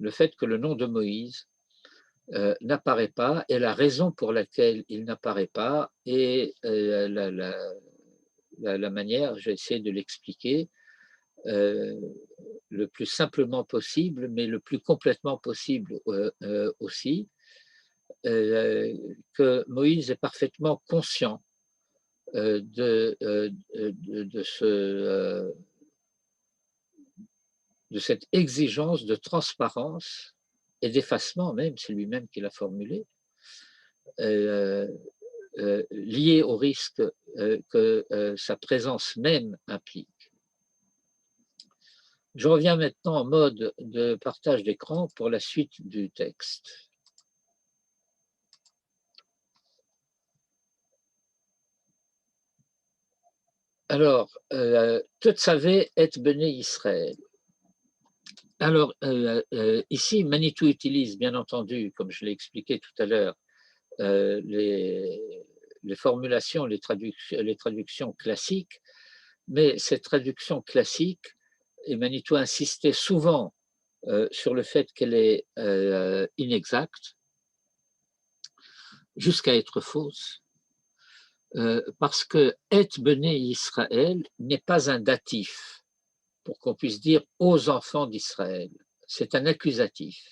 fait que le nom de Moïse n'apparaît pas, et la raison pour laquelle il n'apparaît pas, et la manière, j'ai essayé de l'expliquer le plus simplement possible, mais le plus complètement possible aussi, que Moïse est parfaitement conscient de cette exigence de transparence et d'effacement même, c'est lui-même qui l'a formulé, lié au risque que sa présence même implique. Je reviens maintenant en mode de partage d'écran pour la suite du texte. Alors, Tetzavé et Béné Israël. Alors, ici, Manitou utilise, bien entendu, comme je l'ai expliqué tout à l'heure, les formulations, les traductions classiques, mais cette traduction classique, et Manitou insistait souvent sur le fait qu'elle est inexacte, jusqu'à être fausse, parce que « et Béné Israël » n'est pas un datif, pour qu'on puisse dire « aux enfants d'Israël ». C'est un accusatif.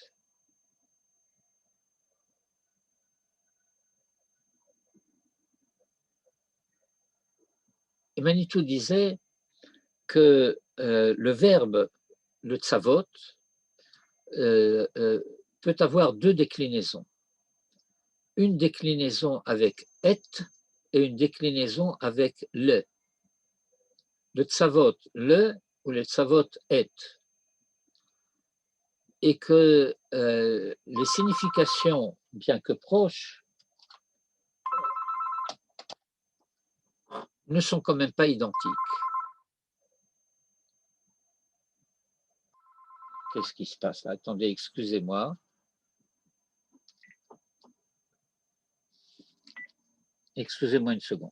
Et Manitou disait que le verbe, le tsavot, peut avoir deux déclinaisons. Une déclinaison avec et et une déclinaison avec le. Le tsavot le ou le tsavot et. Et que les significations, bien que proches, ne sont quand même pas identiques. Qu'est-ce qui se passe là? Attendez, excusez-moi. Excusez-moi une seconde.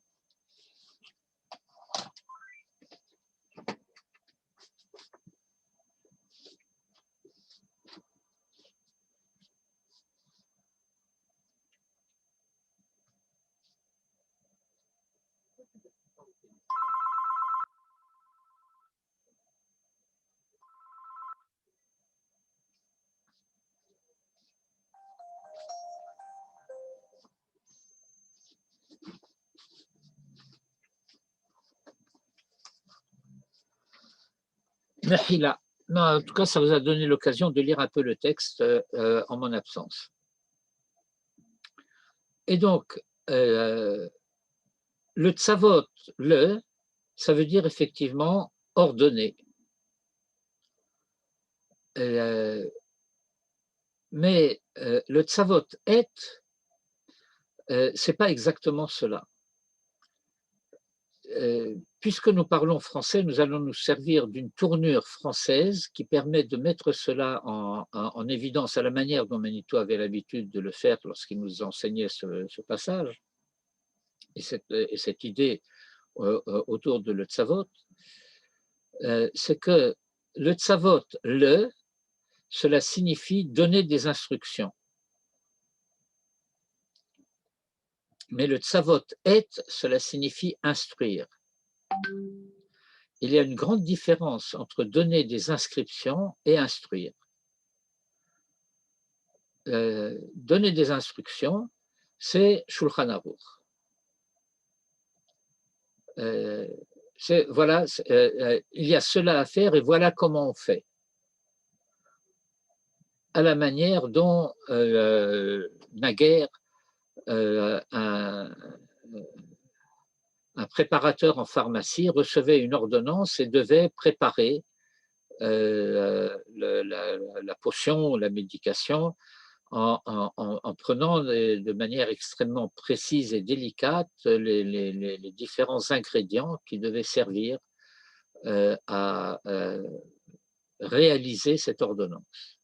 Mehila. Non, en tout cas, ça vous a donné l'occasion de lire un peu le texte en mon absence. Et donc, le tsavot, ça veut dire effectivement ordonner. Mais le tsavot c'est pas exactement cela. Puisque nous parlons français, nous allons nous servir d'une tournure française qui permet de mettre cela en évidence à la manière dont Manito avait l'habitude de le faire lorsqu'il nous enseignait ce passage et cette idée autour de le tsavot. C'est que le tsavot, cela signifie donner des instructions. Mais le tsavot cela signifie instruire. Il y a une grande différence entre donner des inscriptions et instruire. Donner des instructions, c'est Shulchan Aruch. Voilà, il y a cela à faire et voilà comment on fait. À la manière dont naguère un préparateur en pharmacie recevait une ordonnance et devait préparer la potion, la médication, en prenant de manière extrêmement précise et délicate les différents ingrédients qui devaient servir à réaliser cette ordonnance.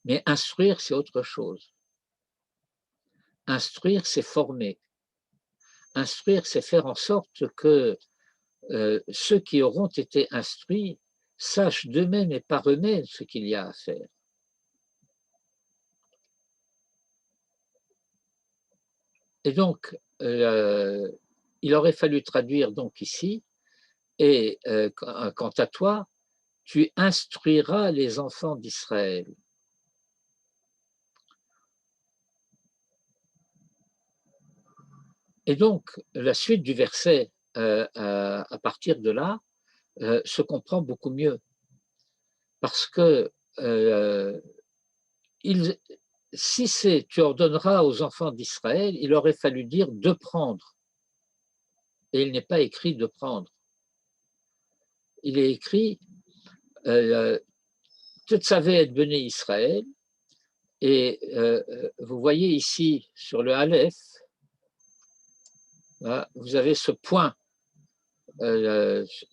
Mais instruire, c'est autre chose. Instruire, c'est former. Instruire, c'est faire en sorte que ceux qui auront été instruits sachent d'eux-mêmes et par eux-mêmes ce qu'il y a à faire. Et donc, il aurait fallu traduire donc ici, et quant à toi, tu instruiras les enfants d'Israël. Et donc, la suite du verset, à partir de là, se comprend beaucoup mieux. Parce que si tu ordonneras aux enfants d'Israël, il aurait fallu dire de prendre. Et il n'est pas écrit de prendre. Il est écrit Tetzavé et Béné Israël. Et vous voyez ici sur le Aleph, là, vous avez ce point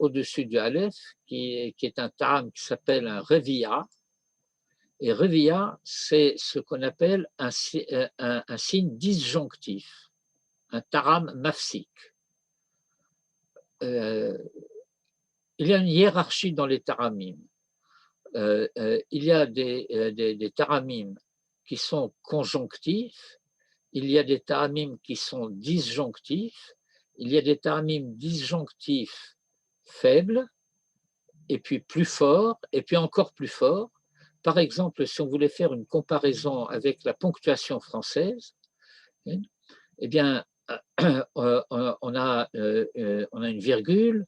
au-dessus du Aleph qui est un taram qui s'appelle un Reviya. Et Reviya, c'est ce qu'on appelle un signe disjonctif, un taram mafsik. Il y a une hiérarchie dans les taramim. Il y a des taramim qui sont conjonctifs, il y a des taramim qui sont disjonctifs, il y a des taramim disjonctifs faibles, et puis plus forts, et puis encore plus forts. Par exemple, si on voulait faire une comparaison avec la ponctuation française, eh bien, on a une virgule,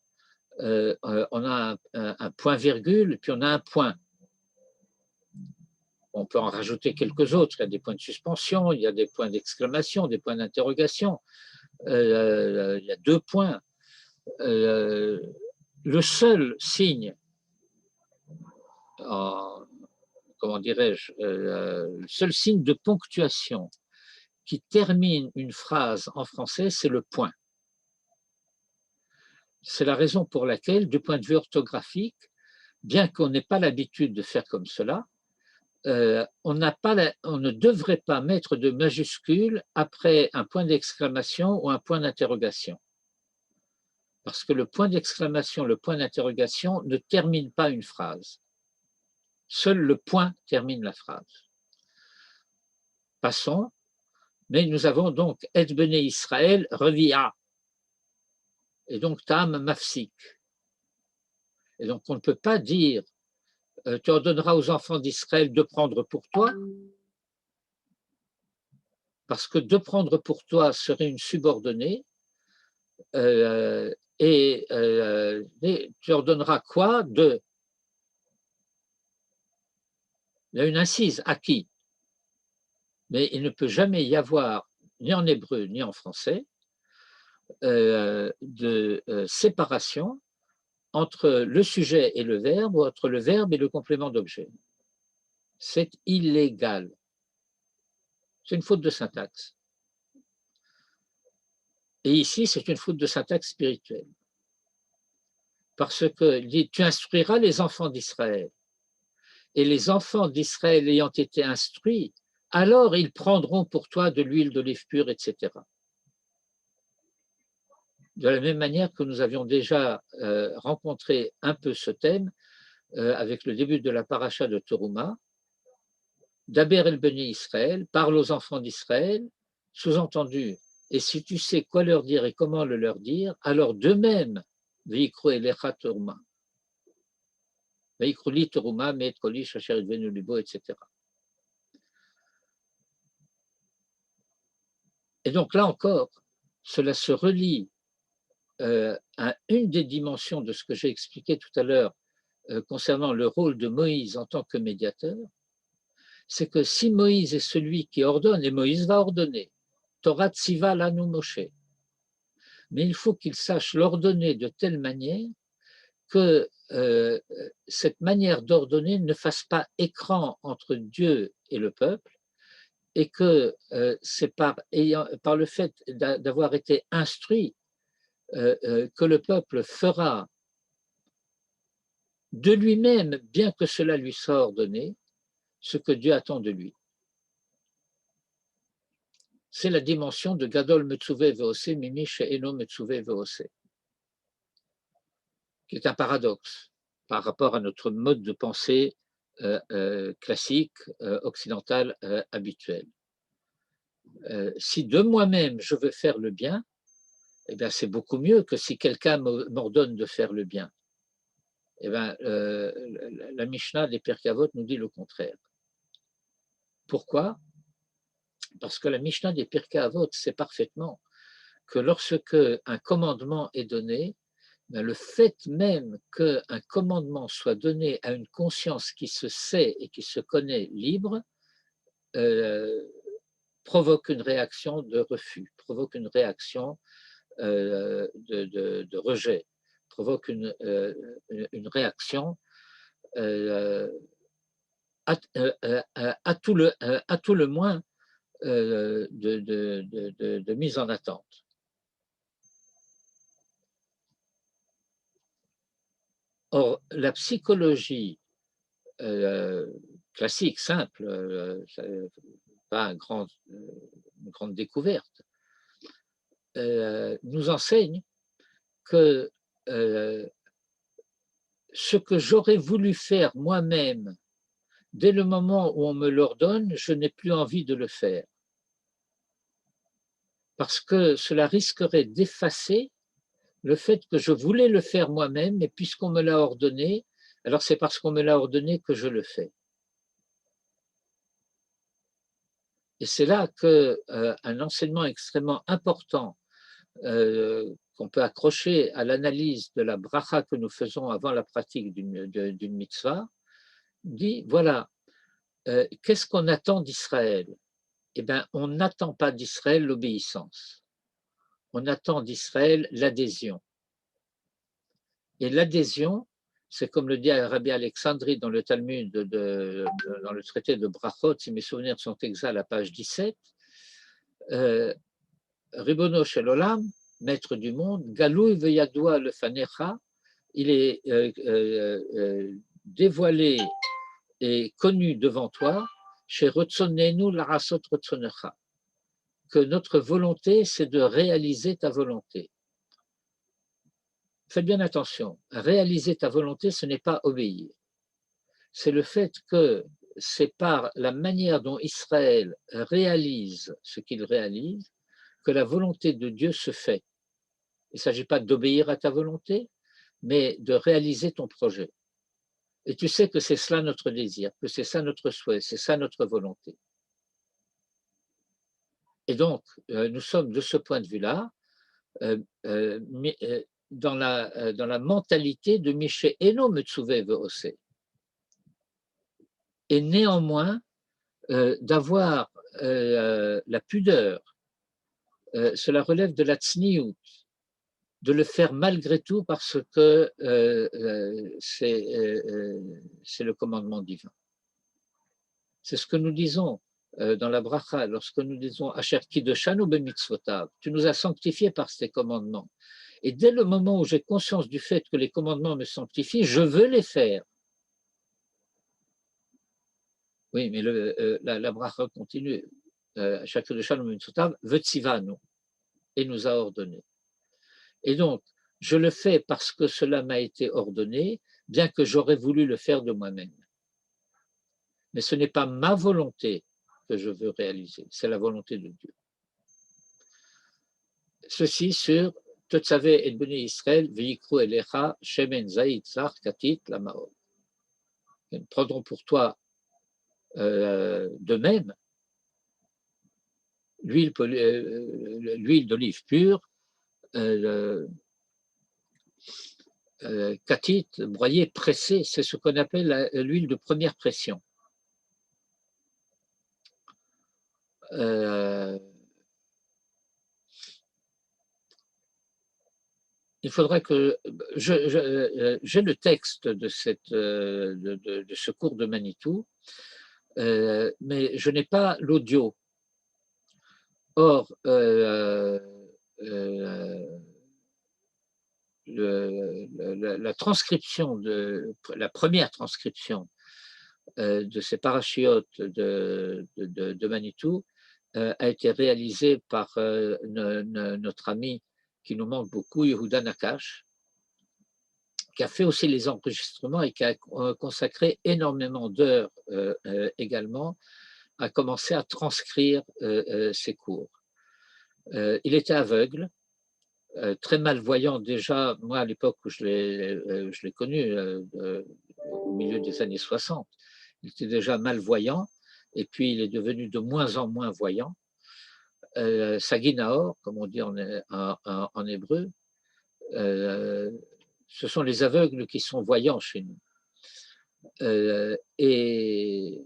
on a un point-virgule, et puis on a un point. On peut en rajouter quelques autres. Il y a des points de suspension, il y a des points d'exclamation, des points d'interrogation. Il y a 2 points. Le seul signe, comment dirais-je, le seul signe de ponctuation qui termine une phrase en français, c'est le point. C'est la raison pour laquelle, du point de vue orthographique, bien qu'on n'ait pas l'habitude de faire comme cela, on ne devrait pas mettre de majuscule après un point d'exclamation ou un point d'interrogation. Parce que le point d'exclamation, le point d'interrogation ne termine pas une phrase. Seul le point termine la phrase. Passons. Mais nous avons donc Et Bnei Israël revia. Et donc Tam mafsik. Et donc on ne peut pas dire tu ordonneras aux enfants d'Israël de prendre pour toi, parce que de prendre pour toi serait une subordonnée, et tu ordonneras quoi de. Il y a une incise, à qui? Mais il ne peut jamais y avoir, ni en hébreu ni en français, de séparation entre le sujet et le verbe, ou entre le verbe et le complément d'objet. C'est illégal. C'est une faute de syntaxe. Et ici, c'est une faute de syntaxe spirituelle. Parce qu'il dit, tu instruiras les enfants d'Israël. Et les enfants d'Israël ayant été instruits, alors ils prendront pour toi de l'huile d'olive pure, etc. De la même manière que nous avions déjà rencontré un peu ce thème avec le début de la paracha de Teruma, Daber el Beni Israël, parle aux enfants d'Israël, sous-entendu, et si tu sais quoi leur dire et comment le leur dire, alors d'eux-mêmes, Veikro elecha Teruma, Veikro li Teruma, Met Koli, Shasher Edvenu Libo, etc. Et donc là encore, cela se relie à une des dimensions de ce que j'ai expliqué tout à l'heure concernant le rôle de Moïse en tant que médiateur, c'est que si Moïse est celui qui ordonne, et Moïse va ordonner, Torah Tziva Lanu Moshe, mais il faut qu'il sache l'ordonner de telle manière que cette manière d'ordonner ne fasse pas écran entre Dieu et le peuple, et que c'est par le fait d'avoir été instruit que le peuple fera de lui-même, bien que cela lui soit ordonné, ce que Dieu attend de lui. C'est la dimension de Gadol Metzuvé Veose, Mimi She'eno Metzuvé Veose, qui est un paradoxe par rapport à notre mode de pensée classique, occidental, habituel. Si de moi-même je veux faire le bien, eh bien c'est beaucoup mieux que si quelqu'un m'ordonne de faire le bien. Eh bien, la Mishnah des Pirkei Avot nous dit le contraire. Pourquoi? Parce que la Mishnah des Pirkei Avot sait parfaitement que lorsque un commandement est donné, le fait même qu'un commandement soit donné à une conscience qui se sait et qui se connaît libre provoque une réaction de refus, provoque une réaction de rejet, provoque une réaction à tout le moins de mise en attente. Or, la psychologie classique, simple, pas une grande découverte, nous enseigne que ce que j'aurais voulu faire moi-même, dès le moment où on me l'ordonne, je n'ai plus envie de le faire. Parce que cela risquerait d'effacer le fait que je voulais le faire moi-même, et puisqu'on me l'a ordonné, alors c'est parce qu'on me l'a ordonné que je le fais. Et c'est là qu'un enseignement extrêmement important qu'on peut accrocher à l'analyse de la bracha que nous faisons avant la pratique d'une mitzvah, dit, voilà, qu'est-ce qu'on attend d'Israël? Eh bien, on n'attend pas d'Israël l'obéissance. On attend d'Israël l'adhésion. Et l'adhésion, c'est comme le dit Rabbi Alexandri dans le Talmud, dans le traité de Brachot, si mes souvenirs sont exacts, à la page 17, Ribono shel olam, maître du monde, Galou veyadoua lefanecha, il est dévoilé est connu devant toi, chez Rotsonenu Larasot Rotsonecha, que notre volonté, c'est de réaliser ta volonté. Faites bien attention, réaliser ta volonté, ce n'est pas obéir. C'est le fait que c'est par la manière dont Israël réalise ce qu'il réalise que la volonté de Dieu se fait. Il ne s'agit pas d'obéir à ta volonté, mais de réaliser ton projet. Et tu sais que c'est cela notre désir, que c'est ça notre souhait, c'est ça notre volonté. Et donc, nous sommes de ce point de vue-là dans la mentalité de Miché Eno Metsuve Veose. Et néanmoins, d'avoir la pudeur, cela relève de la tsniout, de le faire malgré tout parce que c'est le commandement divin. C'est ce que nous disons dans la bracha, lorsque nous disons Asher Kiddushanu b'mitzvotav, tu nous as sanctifiés par ces commandements. Et dès le moment où j'ai conscience du fait que les commandements me sanctifient, je veux les faire. Oui, mais la bracha continue. Asher Kiddushanu b'mitzvotav v'tzivanu, et nous a ordonné. Et donc, je le fais parce que cela m'a été ordonné, bien que j'aurais voulu le faire de moi-même. Mais ce n'est pas ma volonté que je veux réaliser, c'est la volonté de Dieu. Ceci sur Totsavé et Bnei Israël, Veikru Elecha, Shemen Zaïd Zar Katit Lamaor. Ils prendront pour toi de même l'huile d'olive pure, katit, broyée, pressée, c'est ce qu'on appelle l'huile de première pression. Il faudra que j'ai le texte de ce cours de Manitou, mais je n'ai pas l'audio. Or, la transcription la première transcription de ces parachiotes de Manitou a été réalisée par notre ami qui nous manque beaucoup, Yehuda Nakash, qui a fait aussi les enregistrements et qui a consacré énormément d'heures également à commencer à transcrire ses cours. Il était aveugle, très malvoyant déjà, moi à l'époque où je l'ai connu, au milieu des années 60, il était déjà malvoyant, et puis il est devenu de moins en moins voyant. Saginaor, comme on dit en hébreu, ce sont les aveugles qui sont voyants chez nous. Et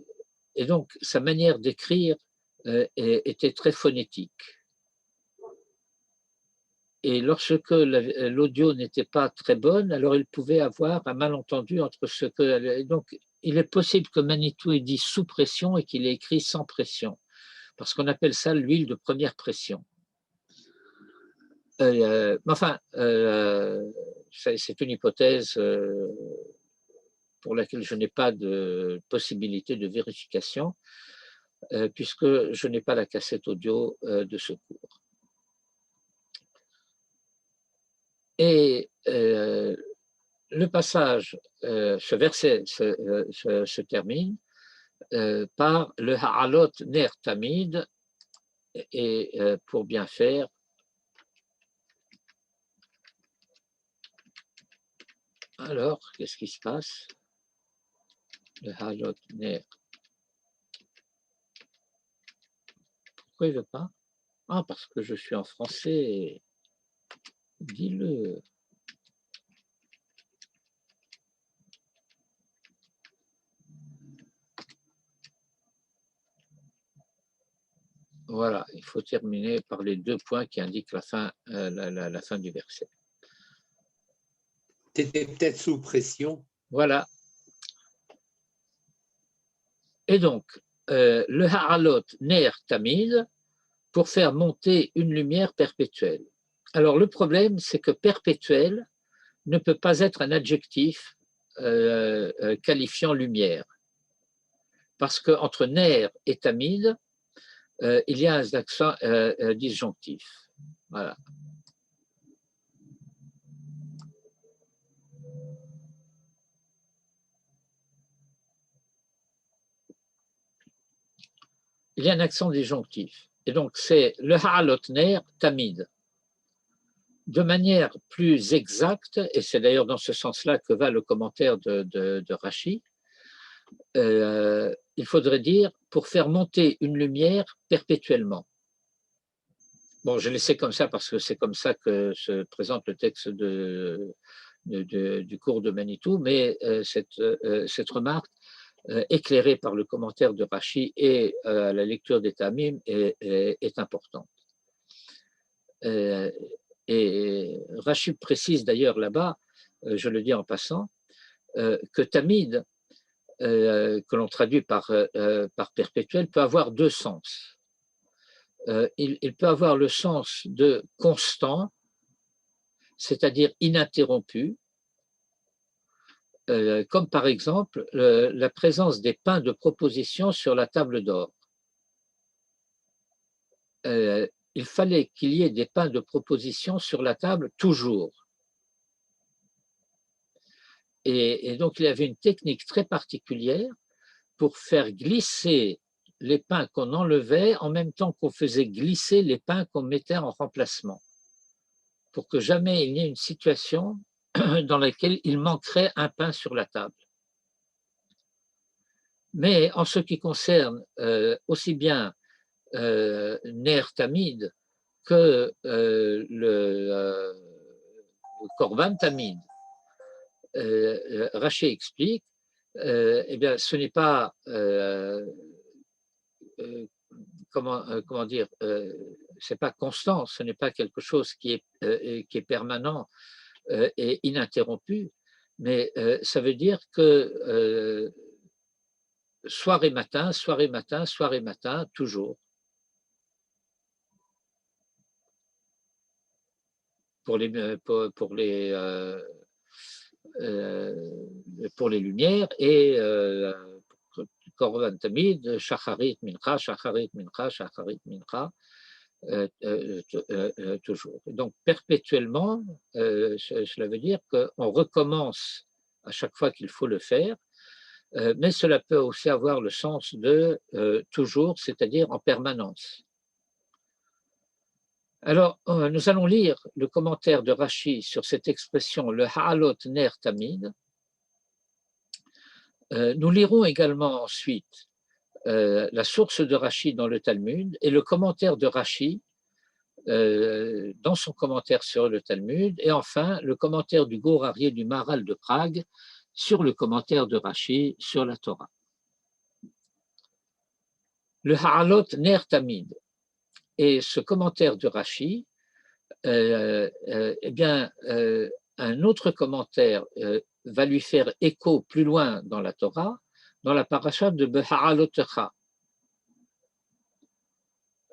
donc, sa manière d'écrire était très phonétique. Et lorsque l'audio n'était pas très bonne, alors il pouvait avoir un malentendu entre ce que... Donc, il est possible que Manitou ait dit sous pression et qu'il ait écrit sans pression, parce qu'on appelle ça l'huile de première pression. Enfin, c'est une hypothèse pour laquelle je n'ai pas de possibilité de vérification, puisque je n'ai pas la cassette audio de ce cours. Et le passage, ce verset se termine par le Ha'alot Ner Tamid, et pour bien faire, alors, qu'est-ce qui se passe? Le Ha'alot Ner. Pourquoi il ne veut pas? Ah, parce que je suis en français. Dis-le. Voilà, il faut terminer par les 2 points qui indiquent la fin du verset. Tu étais peut-être sous pression. Voilà. Et donc, le Ha'alot Ner Tamid, pour faire monter une lumière perpétuelle. Alors, le problème, c'est que perpétuel ne peut pas être un adjectif qualifiant lumière. parce qu'entre ner et tamid, il y a un accent disjonctif. Voilà. Il y a un accent disjonctif. Et donc, c'est le ha'alot ner tamid. De manière plus exacte, et c'est d'ailleurs dans ce sens-là que va le commentaire de Rashi, il faudrait dire pour faire monter une lumière perpétuellement. Bon, je laissais comme ça parce que c'est comme ça que se présente le texte du cours de Manitou, mais cette remarque éclairée par le commentaire de Rashi et la lecture des Tamim est importante. Et Rashi précise d'ailleurs là-bas, je le dis en passant, que Tamid, que l'on traduit par perpétuel, peut avoir deux sens. Il peut avoir le sens de constant, c'est-à-dire ininterrompu, comme par exemple la présence des pains de proposition sur la table d'or. Il fallait qu'il y ait des pains de proposition sur la table toujours. Et donc, il y avait une technique très particulière pour faire glisser les pains qu'on enlevait en même temps qu'on faisait glisser les pains qu'on mettait en remplacement, pour que jamais il n'y ait une situation dans laquelle il manquerait un pain sur la table. Mais en ce qui concerne aussi bien Ner Tamid que le Korban Tamid, Rashi explique, eh bien, ce n'est pas comment dire, c'est pas constant, ce n'est pas quelque chose qui est permanent et ininterrompu, mais ça veut dire que soir et matin, soir et matin, soir et matin, toujours. Pour les lumières et Korban Tamid, Shacharit Mincha, Shacharit Mincha, Shacharit Mincha, toujours. Donc perpétuellement, cela veut dire qu'on recommence à chaque fois qu'il faut le faire, mais cela peut aussi avoir le sens de toujours, c'est-à-dire en permanence. Alors, nous allons lire le commentaire de Rashi sur cette expression, le ha'alot ner tamid. Nous lirons également ensuite la source de Rashi dans le Talmud et le commentaire de Rashi dans son commentaire sur le Talmud, et enfin le commentaire du Gur Aryeh du Maharal de Prague sur le commentaire de Rashi sur la Torah. Le ha'alot ner tamid. Et ce commentaire de Rashi, eh bien, un autre commentaire va lui faire écho plus loin dans la Torah, dans la paracha de Beha'alotecha.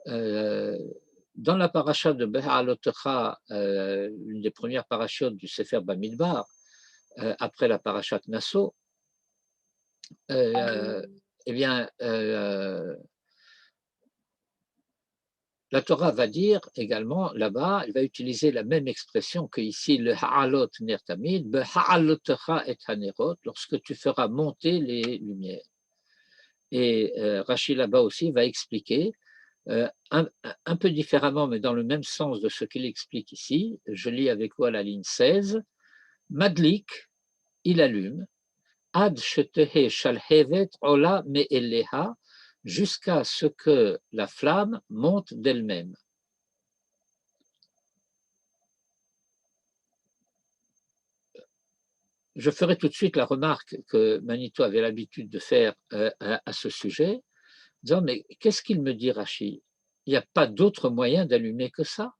Dans la paracha de Beha'alotecha, une des premières parachutes du Sefer Bamidbar, après la parachat Nasso, eh bien, la Torah va dire également, là-bas, elle va utiliser la même expression que ici, le ha'alot ner tamid, beha'alotecha et hanerot, lorsque tu feras monter les lumières. Et Rashi là-bas aussi va expliquer, un peu différemment, mais dans le même sens de ce qu'il explique ici. Je lis avec vous à la ligne 16, Madlik, il allume, Ad shetehe shalhevet ola me'eleha, jusqu'à ce que la flamme monte d'elle-même. Je ferai tout de suite la remarque que Manitou avait l'habitude de faire à ce sujet, disant, mais qu'est-ce qu'il me dit, Rashi? Il n'y a pas d'autre moyen d'allumer que ça.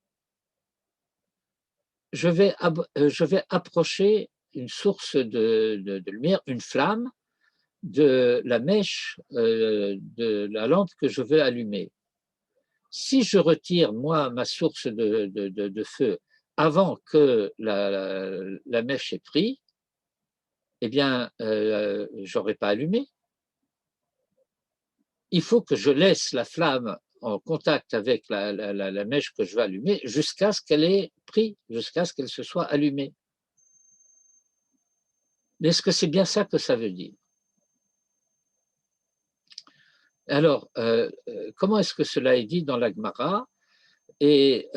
Je vais approcher une source de lumière, une flamme, de la mèche de la lampe que je veux allumer. Si je retire, moi, ma source de feu avant que la mèche ait pris, eh bien, je n'aurais pas allumé. il faut que je laisse la flamme en contact avec la mèche que je vais allumer jusqu'à ce qu'elle ait pris, jusqu'à ce qu'elle se soit allumée. Mais est-ce que c'est bien ça que ça veut dire? Alors, comment est-ce que cela est dit dans la Gemara? Et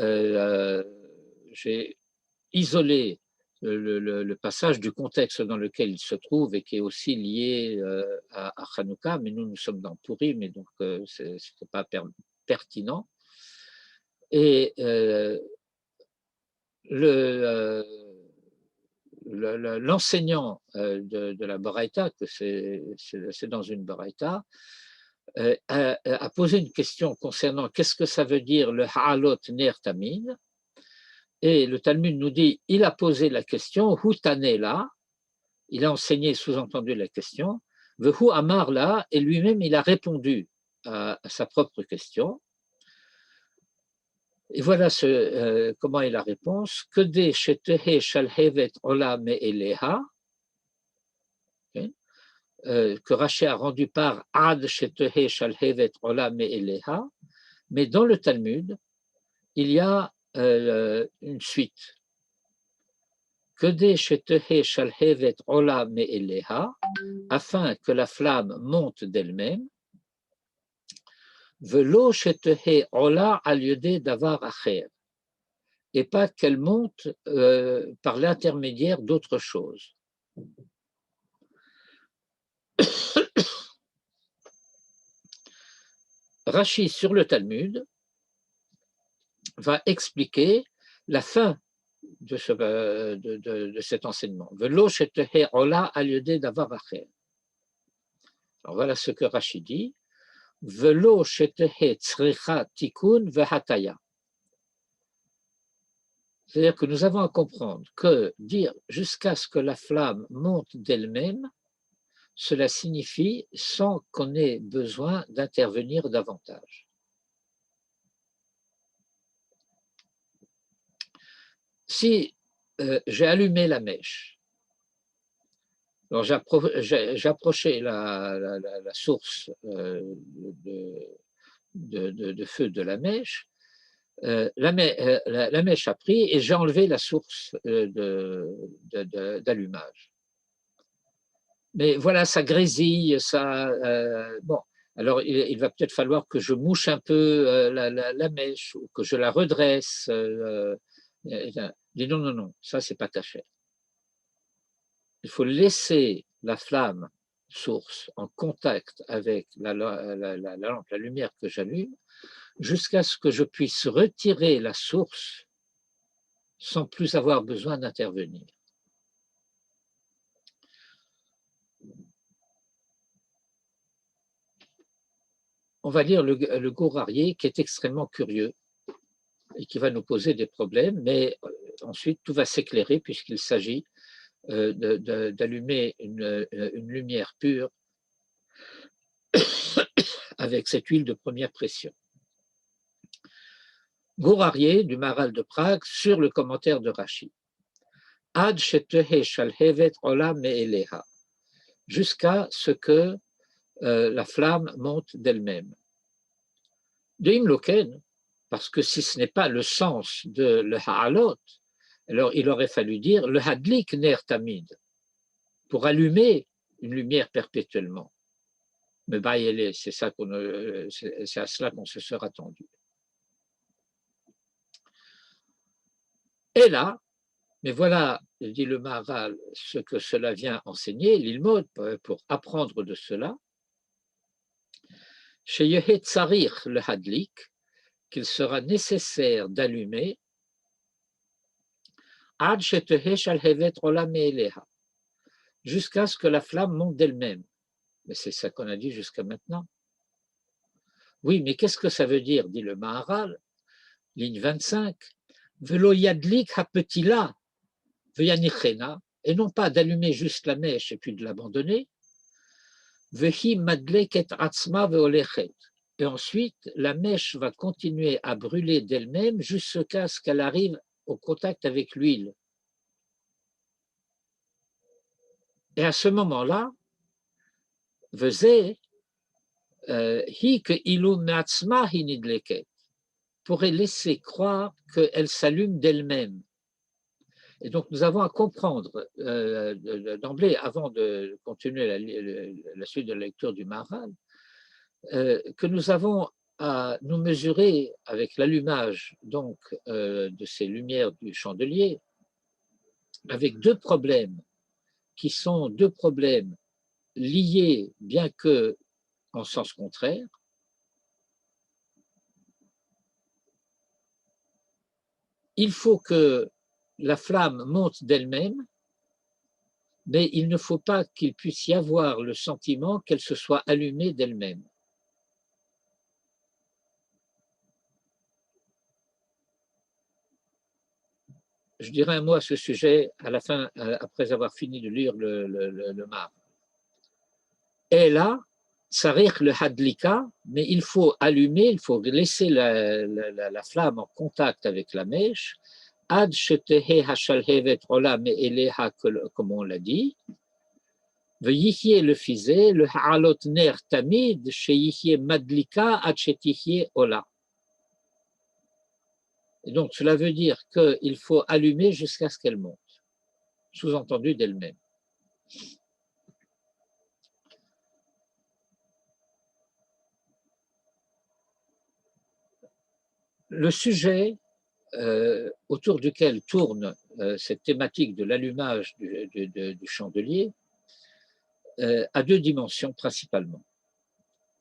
j'ai isolé le passage du contexte dans lequel il se trouve et qui est aussi lié à Hanouka, mais nous sommes dans Purim, et donc ce n'est pas pertinent. Et l'enseignant de la Baraita, que c'est dans une Baraita, a posé une question concernant qu'est-ce que ça veut dire le Ha'alot Ner Tamid. Et le Talmud nous dit, il a posé la question, Hutane la, il a enseigné sous-entendu la question, Vehu Amar la, et lui-même il a répondu à sa propre question. Et voilà comment est la réponse. Que de shetehe shalhevet ola me'eleha, que Rashi a rendu par ad shetehe shalhevet ola me'eleha, mais dans le Talmud, il y a une suite. Que de shetehe shalhevet ola me'eleha, afin que la flamme monte d'elle-même, velo shetehe ola al yedei davar acher, et pas qu'elle monte par l'intermédiaire d'autre chose. Rashi sur le Talmud va expliquer la fin de cet enseignement. Velo shetehe ola al yedei davar acher. Alors voilà ce que Rashi dit. Velo shetehe tzricha tikun vehataya. C'est-à-dire que nous avons à comprendre que dire jusqu'à ce que la flamme monte d'elle-même, cela signifie sans qu'on ait besoin d'intervenir davantage. Si j'ai allumé la mèche, alors j'approchais la source de feu de la mèche, la mèche a pris et j'ai enlevé la source d'allumage. Mais voilà, ça grésille, bon. Alors, il va peut-être falloir que je mouche un peu la mèche ou que je la redresse. Je dis non, ça, c'est pas caché. Il faut laisser la flamme source en contact avec la lampe, la lumière que j'allume, jusqu'à ce que je puisse retirer la source sans plus avoir besoin d'intervenir. On va lire le Gourarié qui est extrêmement curieux et qui va nous poser des problèmes, mais ensuite tout va s'éclairer puisqu'il s'agit d'allumer une lumière pure avec cette huile de première pression. Gourarié du Maharal de Prague sur le commentaire de Rashi. Ad shetehe shalhevet ola me'eleha, jusqu'à ce que la flamme monte d'elle-même. De Imloken, parce que si ce n'est pas le sens de le ha'alot, alors il aurait fallu dire le hadlik ner tamid, pour allumer une lumière perpétuellement. Mais c'est à cela qu'on se sera attendu. Et là, mais voilà, dit le Maharal, ce que cela vient enseigner, l'ilmod, pour apprendre de cela, chez Yehet Tsarir le hadlik, qu'il sera nécessaire d'allumer ad shetehe shalhevet ola me'eleha, jusqu'à ce que la flamme monte d'elle-même. Mais c'est ça qu'on a dit jusqu'à maintenant. Oui, mais qu'est-ce que ça veut dire, dit le Maharal, ligne 25, velo yadlik hapetila veyanichena, et non pas d'allumer juste la mèche et puis de l'abandonner, vehi madleket atzma veolechet, et ensuite la mèche va continuer à brûler d'elle-même jusqu'à ce qu'elle arrive au contact avec l'huile. Et à ce moment-là, Vezé, pourrait laisser croire qu'elle s'allume d'elle-même. Et donc, nous avons à comprendre d'emblée, avant de continuer la suite de la lecture du Maharal, que nous avons à nous mesurer avec l'allumage donc de ces lumières du chandelier avec deux problèmes qui sont deux problèmes liés bien que en sens contraire. Il faut que la flamme monte d'elle-même, mais il ne faut pas qu'il puisse y avoir le sentiment qu'elle se soit allumée d'elle-même. Je dirai un mot à ce sujet à la fin, après avoir fini de lire le Mar. Et là, sarich le hadlika, mais il faut allumer, il faut laisser la flamme en contact avec la mèche, ad shetehe hashalhevet ola me'eleha, comme on l'a dit, ve'yichye le fizeh, le ha'alot ner tamid, sheyichye madlika ad shetichye ola. Et donc, cela veut dire qu'il faut allumer jusqu'à ce qu'elle monte, sous-entendu d'elle-même. Le sujet autour duquel tourne cette thématique de l'allumage du chandelier a deux dimensions principalement.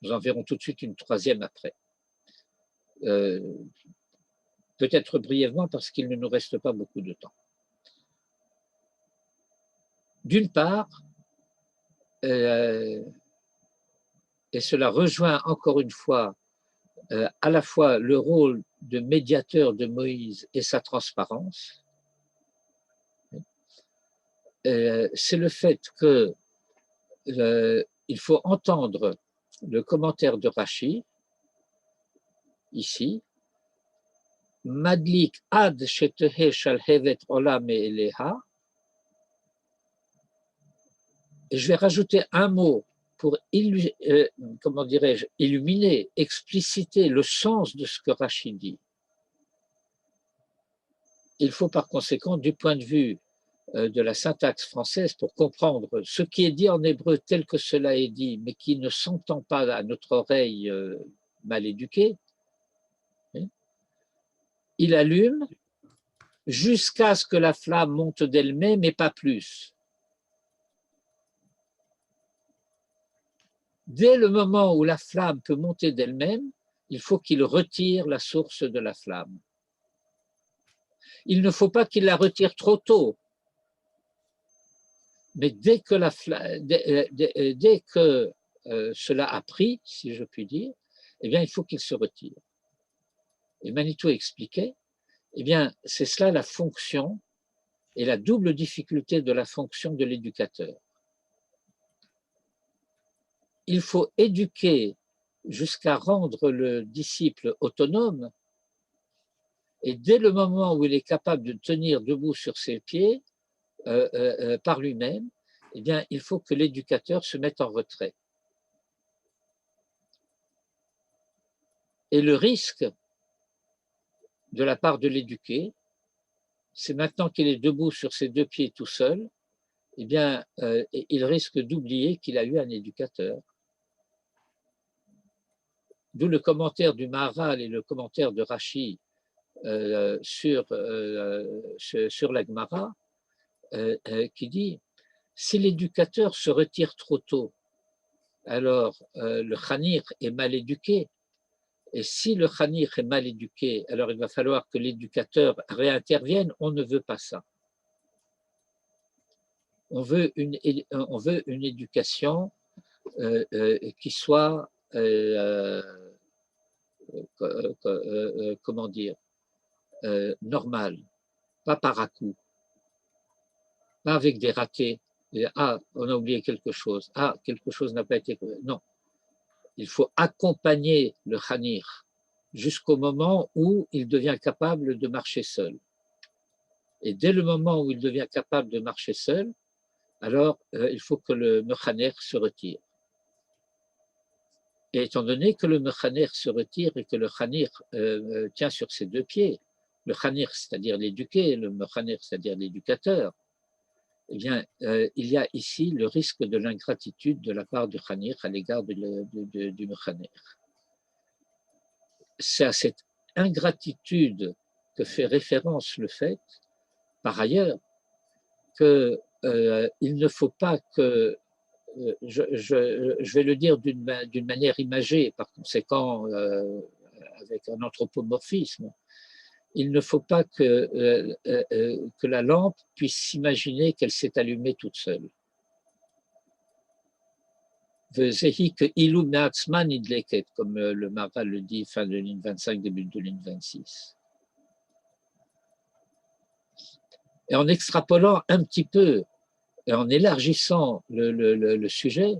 Nous en verrons tout de suite une troisième après. Peut-être brièvement parce qu'il ne nous reste pas beaucoup de temps. D'une part, et cela rejoint encore une fois à la fois le rôle de médiateur de Moïse et sa transparence, c'est le fait que il faut entendre le commentaire de Rashi, ici, Madlik ad shetehe shalhevet olam me'eleha. Et je vais rajouter un mot pour comment dirais-je, illuminer, expliciter le sens de ce que Rashi dit. Il faut par conséquent, du point de vue de la syntaxe française, pour comprendre ce qui est dit en hébreu tel que cela est dit, mais qui ne s'entend pas à notre oreille mal éduquée, il allume jusqu'à ce que la flamme monte d'elle-même et pas plus. Dès le moment où la flamme peut monter d'elle-même, il faut qu'il retire la source de la flamme. Il ne faut pas qu'il la retire trop tôt, mais dès que, cela a pris, si je puis dire, eh bien, il faut qu'il se retire. Et Manitou expliquait, eh bien, c'est cela la fonction et la double difficulté de la fonction de l'éducateur. Il faut éduquer jusqu'à rendre le disciple autonome, et dès le moment où il est capable de tenir debout sur ses pieds par lui-même, eh bien, il faut que l'éducateur se mette en retrait. Et le risque de la part de l'éduqué, c'est maintenant qu'il est debout sur ses deux pieds tout seul, eh bien, il risque d'oublier qu'il a eu un éducateur. D'où le commentaire du Maharal et le commentaire de Rashi sur la Gemara, qui dit si l'éducateur se retire trop tôt, alors le Khanir est mal éduqué. Et si le Khanir est mal éduqué, alors il va falloir que l'éducateur réintervienne. On ne veut pas ça. On veut une éducation qui soit, comment dire, normale, pas par à-coup, pas avec des ratés. Ah, on a oublié quelque chose. Ah, quelque chose n'a pas été. Non. Il faut accompagner le Khanir jusqu'au moment où il devient capable de marcher seul. Et dès le moment où il devient capable de marcher seul, alors il faut que le Khanir se retire. Et étant donné que le mechaner se retire et que le khanir tient sur ses deux pieds, le khanir, c'est-à-dire l'éduqué, le mechaner, c'est-à-dire l'éducateur, eh bien, il y a ici le risque de l'ingratitude de la part du khanir à l'égard du mechaner. C'est à cette ingratitude que fait référence le fait, par ailleurs, qu'il ne faut pas que, je vais le dire d'une manière imagée, par conséquent, avec un anthropomorphisme, il ne faut pas que la lampe puisse s'imaginer qu'elle s'est allumée toute seule. Comme le Maharal le dit, fin de ligne 25, début de ligne 26. Et en extrapolant un petit peu, et en élargissant le sujet,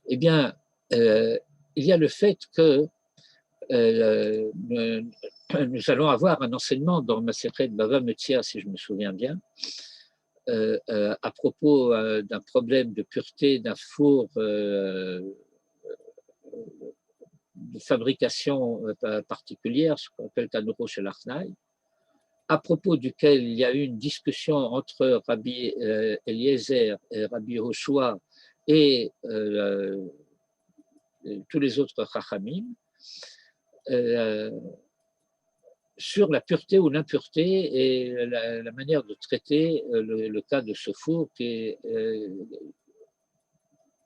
eh bien, il y a le fait que nous allons avoir un enseignement dans Masechet Bava Metzia, si je me souviens bien, à propos d'un problème de pureté d'un four de fabrication particulière, ce qu'on appelle Tanuro chez l'Arnaï, à propos duquel il y a eu une discussion entre Rabbi Eliezer et Rabbi Yoshua et tous les autres Chachamim, sur la pureté ou l'impureté et la manière de traiter le cas de ce four qui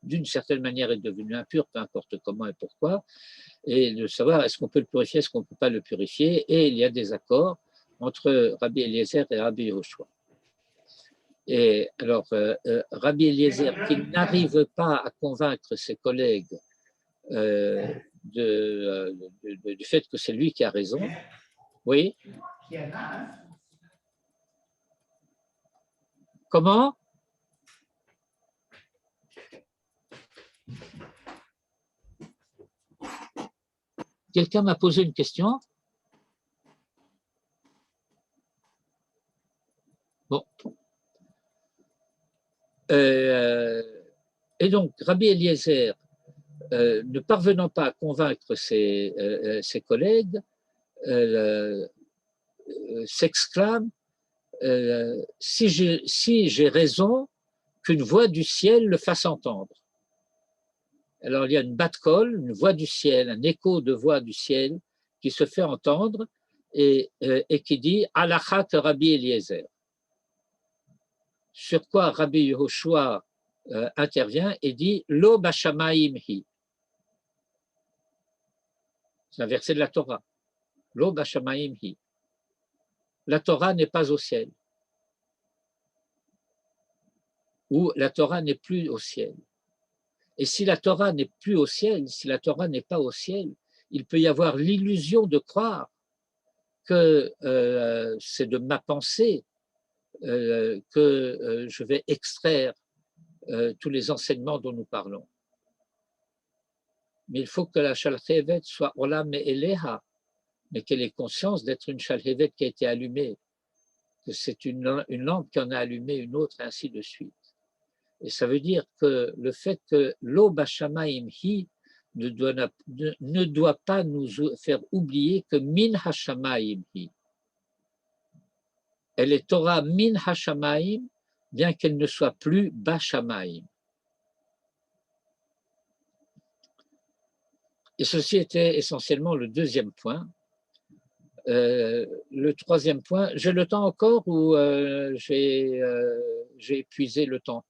d'une certaine manière est devenu impur, peu importe comment et pourquoi, et de savoir est-ce qu'on peut le purifier, est-ce qu'on ne peut pas le purifier, et il y a des accords entre Rabbi Eliezer et Rabbi Yoshua. Et alors, Rabbi Eliezer, qui n'arrive pas à convaincre ses collègues du fait que c'est lui qui a raison, oui. Comment? Quelqu'un m'a posé une question? Bon. Et donc, Rabbi Eliezer, ne parvenant pas à convaincre ses collègues, s'exclame si j'ai raison, qu'une voix du ciel le fasse entendre. Alors, il y a une bat-kol, une voix du ciel, un écho de voix du ciel qui se fait entendre et qui dit « Alachat Rabbi Eliezer ». Sur quoi Rabbi Yehoshua intervient et dit « Lo bashamaim hi ». C'est un verset de la Torah. « Lo bashamaim hi ». La Torah n'est pas au ciel. Ou la Torah n'est plus au ciel. Et si la Torah n'est plus au ciel, si la Torah n'est pas au ciel, il peut y avoir l'illusion de croire que c'est de ma pensée que je vais extraire tous les enseignements dont nous parlons. Mais il faut que la Shalchevet soit Olam et Eleha, mais qu'elle ait conscience d'être une Shalchevet qui a été allumée, que c'est une lampe qui en a allumé une autre, et ainsi de suite. Et ça veut dire que le fait que l'O Bashamaim Hi ne doit pas nous faire oublier que Min Hashamaim Hi. Elle est Torah Min Hashamaim, bien qu'elle ne soit plus Bashamaim. Et ceci était essentiellement le deuxième point. Le troisième point, j'ai le temps encore ou j'ai épuisé le temps?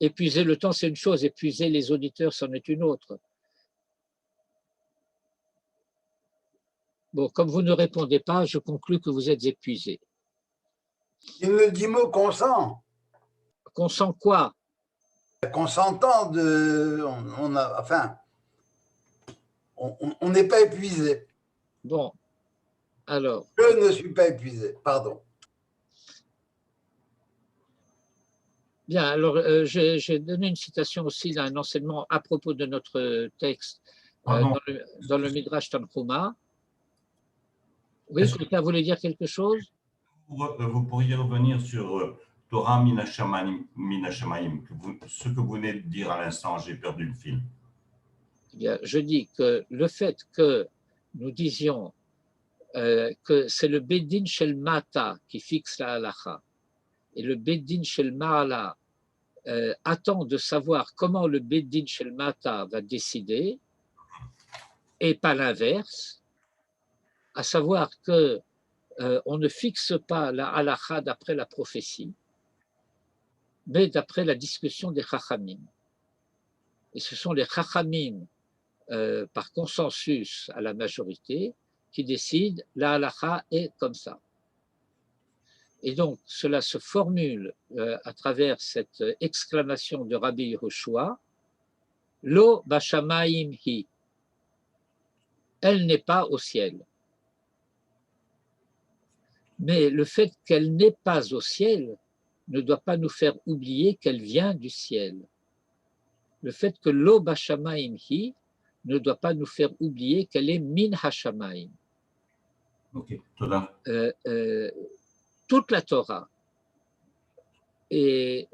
Épuiser le temps, c'est une chose, épuiser les auditeurs, c'en est une autre. Bon, comme vous ne répondez pas, je conclus que vous êtes épuisé. Il me dit mot consent. Consent quoi? Consentant on n'est pas épuisé. Bon, alors. Je ne suis pas épuisé, pardon. Bien, alors j'ai donné une citation aussi d'un enseignement à propos de notre texte dans le Midrash Tanchuma. Oui, quelqu'un voulait dire quelque chose? Vous pourriez revenir sur Torah minashamaim, ce que vous venez de dire à l'instant, j'ai perdu le fil. Eh bien, je dis que le fait que nous disions que c'est le Bedin Shel Mata qui fixe la halacha et le Bedin Shel Ma'ala attend de savoir comment le Bedin Shel Mata va décider et pas l'inverse, à savoir que on ne fixe pas la halacha d'après la prophétie, mais d'après la discussion des Chachamim. Et ce sont les Chachamim, par consensus à la majorité, qui décident la halacha est comme ça. Et donc, cela se formule à travers cette exclamation de Rabbi Yehoshua, Lo bashamaim hi. Elle n'est pas au ciel. Mais le fait qu'elle n'est pas au ciel ne doit pas nous faire oublier qu'elle vient du ciel. Le fait que Lo bashamaim hi ne doit pas nous faire oublier qu'elle est min hashamaim. Ok, toda. Toute la Torah. Et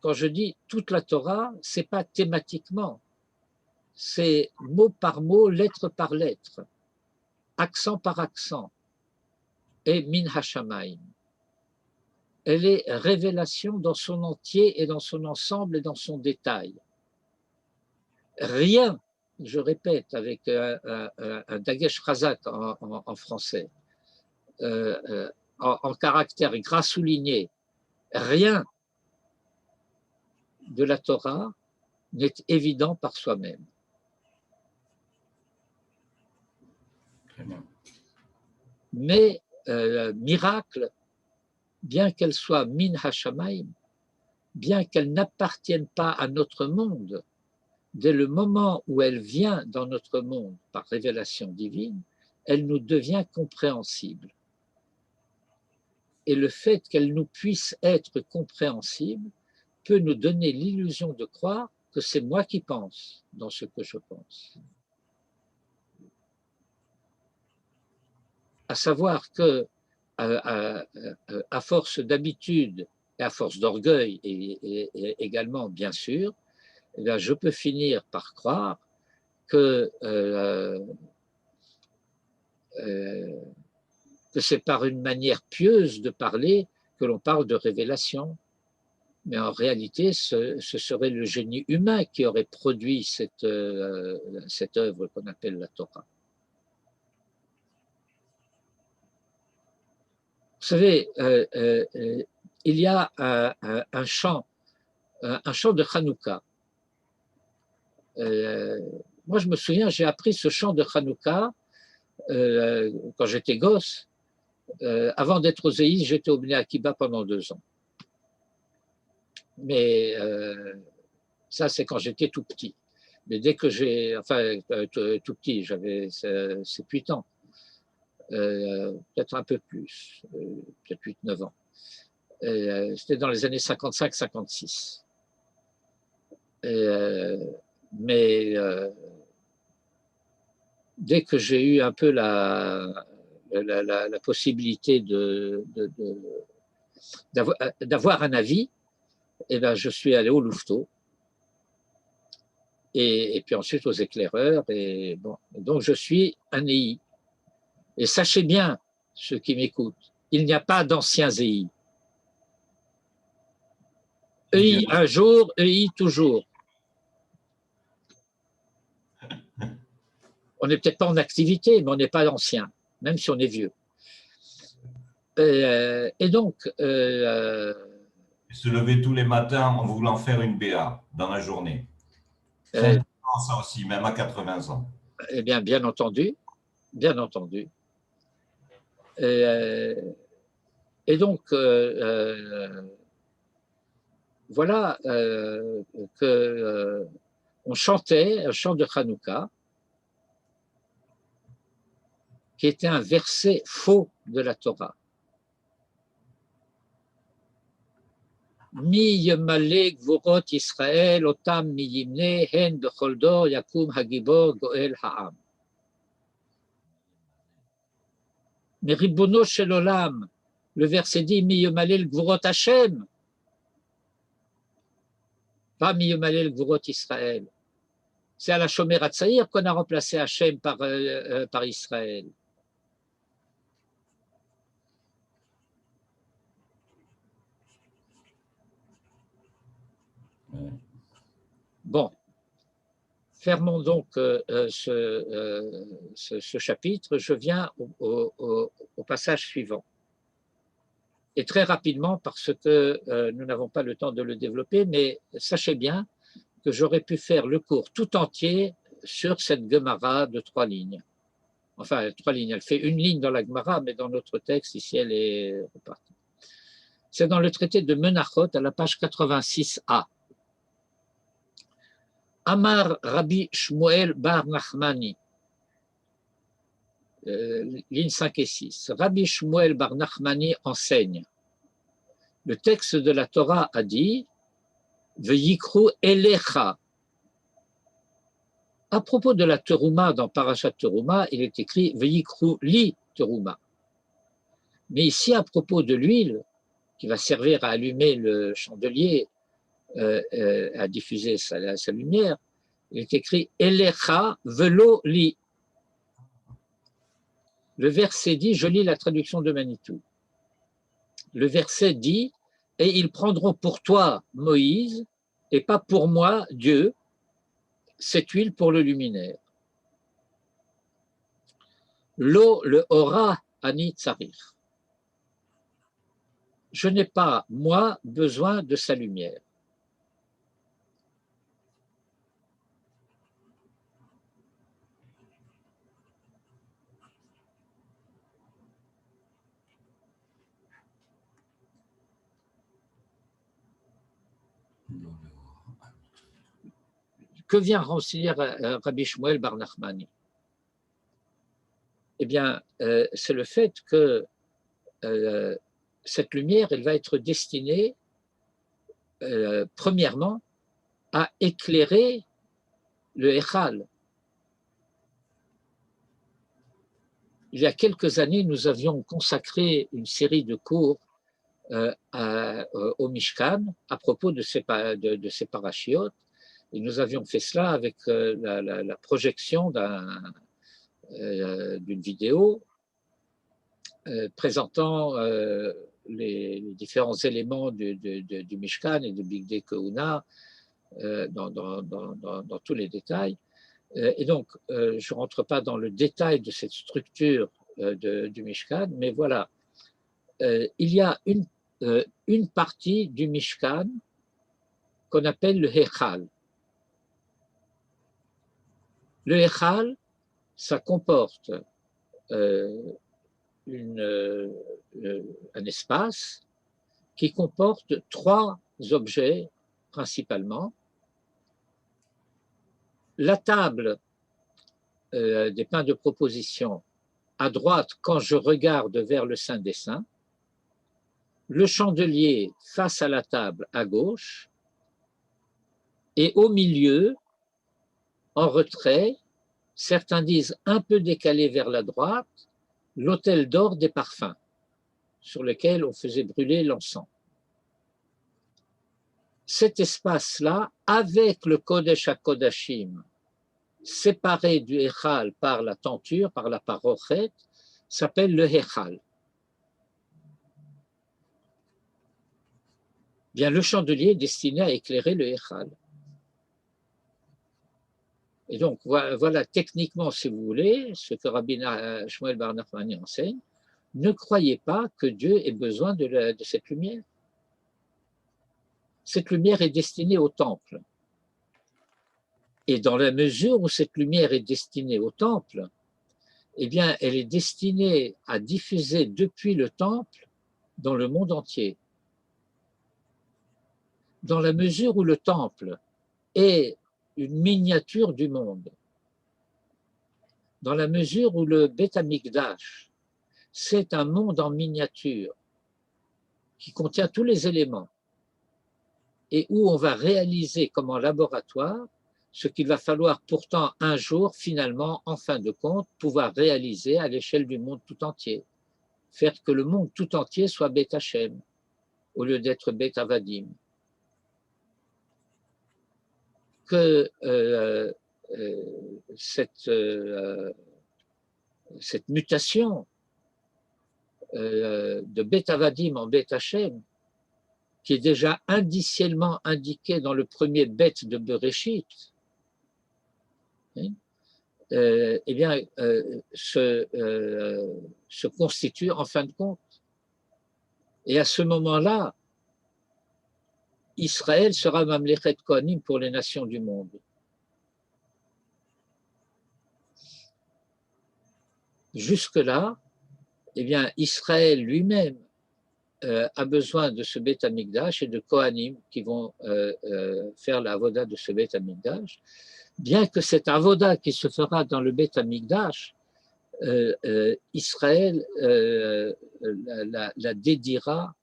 quand je dis toute la Torah, ce n'est pas thématiquement, c'est mot par mot, lettre par lettre, accent par accent, et min hashamayim. Elle est révélation dans son entier et dans son ensemble et dans son détail. Rien, je répète avec un dagesh chazak en français, en caractère gras souligné, rien de la Torah n'est évident par soi-même. Très bien. Mais miracle, bien qu'elle soit min hashamayim, bien qu'elle n'appartienne pas à notre monde, dès le moment où elle vient dans notre monde par révélation divine, elle nous devient compréhensible. Et le fait qu'elle nous puisse être compréhensible peut nous donner l'illusion de croire que c'est moi qui pense dans ce que je pense. À savoir que, à force d'habitude et à force d'orgueil, et également, bien sûr, eh bien, je peux finir par croire que c'est par une manière pieuse de parler que l'on parle de révélation. Mais en réalité, ce serait le génie humain qui aurait produit cette œuvre qu'on appelle la Torah. Vous savez, il y a un chant de Hanouka. Moi, je me souviens, j'ai appris ce chant de Hanouka quand j'étais gosse. Avant d'être au Zéïs, j'étais au Bnei Akiba pendant 2 ans. Mais ça, c'est quand j'étais tout petit. Mais dès que j'ai, enfin, tout petit, j'avais 7-8 ans, peut-être un peu plus, peut-être 8-9 ans. C'était dans les années 55-56. Mais dès que j'ai eu un peu la possibilité d'avoir un avis, eh ben, je suis allé au Louveteau et puis ensuite aux éclaireurs. Et bon, donc je suis un EI. Et sachez bien, ceux qui m'écoutent, il n'y a pas d'anciens EI. EI un jour, EI toujours. On n'est peut-être pas en activité, mais on n'est pas ancien, même si on est vieux. Et donc... se lever tous les matins en voulant faire une BA dans la journée. Très important ça aussi, même à 80 ans. Eh bien, bien entendu, bien entendu. Et donc, voilà qu'on chantait un chant de Hanouka qui était un verset faux de la Torah. Mi yemale gvorot Israël otam mi yimne hen bechol dor yakum hagibor goel ha'am. Mais Ribono shel olam, Le verset dit Mi yomalel gvurot Hashem, pas Mi yomalel gvurot Israël. C'est à la Shomer HaTzaïr qu'on a remplacé Hashem par Israël. Bon, fermons donc ce chapitre. Je viens au passage suivant. Et très rapidement, parce que nous n'avons pas le temps de le développer, mais sachez bien que j'aurais pu faire le cours tout entier sur cette Gemara de 3 lignes. Enfin, 3 lignes. Elle fait une ligne dans la Gemara, mais dans notre texte, ici, elle est repartie. C'est dans le traité de Menachot, à la page 86a. Amar Rabbi Shmuel bar Nachmani, lignes 5 et 6. Rabbi Shmuel bar Nachmani enseigne. Le texte de la Torah a dit V'yikru elecha. À propos de la terouma, dans Parashat Terouma, il est écrit V'yikru li terouma. Mais ici, à propos de l'huile qui va servir à allumer le chandelier, à diffuser sa lumière, il est écrit Elecha velo li. Le verset dit, je lis la traduction de Manitou. Le verset dit, et ils prendront pour toi, Moïse, et pas pour moi, Dieu, cette huile pour le luminaire. Lo le ora ani tsarir. Je n'ai pas, moi, besoin de sa lumière. Que vient renseigner Rabbi Shmuel bar Nachmani? Eh bien, c'est le fait que cette lumière, elle va être destinée, premièrement, à éclairer le Echal. Il y a quelques années, nous avions consacré une série de cours au Mishkan à propos de ces parachiotes. Et nous avions fait cela avec la projection d'une vidéo présentant les différents éléments du Mishkan et de Bigdei Kehuna dans tous les détails. Et donc, je ne rentre pas dans le détail de cette structure du Mishkan, mais voilà, il y a une partie du Mishkan qu'on appelle le Hechal. Le Hechal, ça comporte un espace qui comporte 3 objets principalement. La table des pains de proposition à droite quand je regarde vers le Saint des Saints, le chandelier face à la table à gauche, et au milieu, en retrait, certains disent un peu décalé vers la droite, l'autel d'or des parfums, sur lequel on faisait brûler l'encens. Cet espace-là, avec le Kodesh HaKodashim, séparé du Hechal par la tenture, par la parochet, s'appelle le Hechal. Bien, le chandelier est destiné à éclairer le Hechal. Et donc, voilà techniquement, si vous voulez, ce que Rabbi Shmuel bar Nachmani enseigne. Ne croyez pas que Dieu ait besoin de cette lumière. Cette lumière est destinée au temple. Et dans la mesure où cette lumière est destinée au temple, eh bien, elle est destinée à diffuser depuis le temple dans le monde entier. Dans la mesure où le temple est une miniature du monde, dans la mesure où le Beth Amikdash, c'est un monde en miniature qui contient tous les éléments et où on va réaliser comme en laboratoire ce qu'il va falloir pourtant un jour, finalement, en fin de compte, pouvoir réaliser à l'échelle du monde tout entier. faire que le monde tout entier soit Beth Hashem, au lieu d'être Beth Avadim. Que cette mutation de Beth Avadim en Beth Hashem, qui est déjà indiciellement indiquée dans le premier Beth de Bereshit, eh bien, se constitue en fin de compte. Et à ce moment-là, Israël sera Mamlechet Kohanim pour les nations du monde. Jusque-là, eh bien, Israël lui-même a besoin de ce Beth Amikdash et de Kohanim qui vont faire la avoda de ce Beth Amikdash, bien que cette avoda qui se fera dans le Beth Amikdash, Israël la dédiera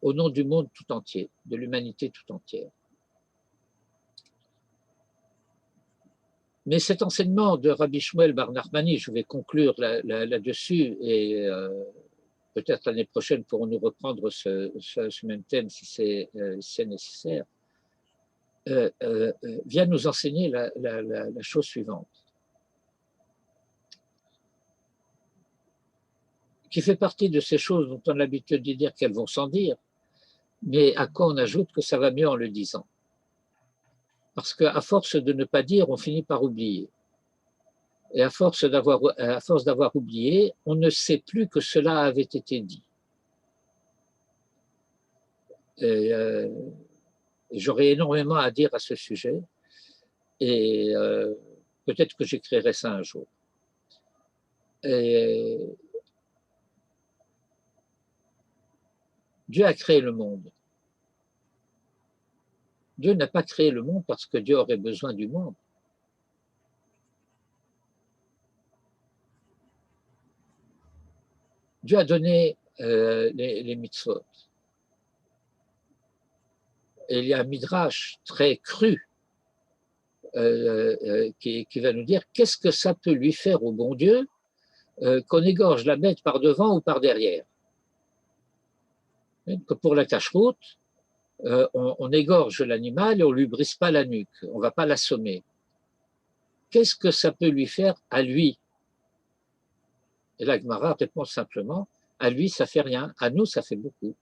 au nom du monde tout entier, de l'humanité tout entière. Mais cet enseignement de Rabbi Shmuel bar Nachmani, je vais conclure là-dessus et peut-être l'année prochaine pourrons-nous reprendre ce même thème si c'est nécessaire, vient nous enseigner la chose suivante, qui fait partie de ces choses dont on a l'habitude de dire qu'elles vont sans dire, mais à quoi on ajoute que ça va mieux en le disant. Parce qu'à force de ne pas dire, on finit par oublier. Et à force d'avoir oublié, on ne sait plus que cela avait été dit. J'aurais énormément à dire à ce sujet, et peut-être que j'écrirai ça un jour. Dieu a créé le monde. Dieu n'a pas créé le monde parce que Dieu aurait besoin du monde. Dieu a donné les mitzvot. Et il y a un midrash très cru qui va nous dire qu'est-ce que ça peut lui faire au bon Dieu qu'on égorge la bête par devant ou par derrière. Que pour la cache-route, on égorge l'animal et on ne lui brise pas la nuque, on ne va pas l'assommer. Qu'est-ce que ça peut lui faire à lui? Et la Gemara répond simplement, à lui ça ne fait rien, à nous ça fait beaucoup.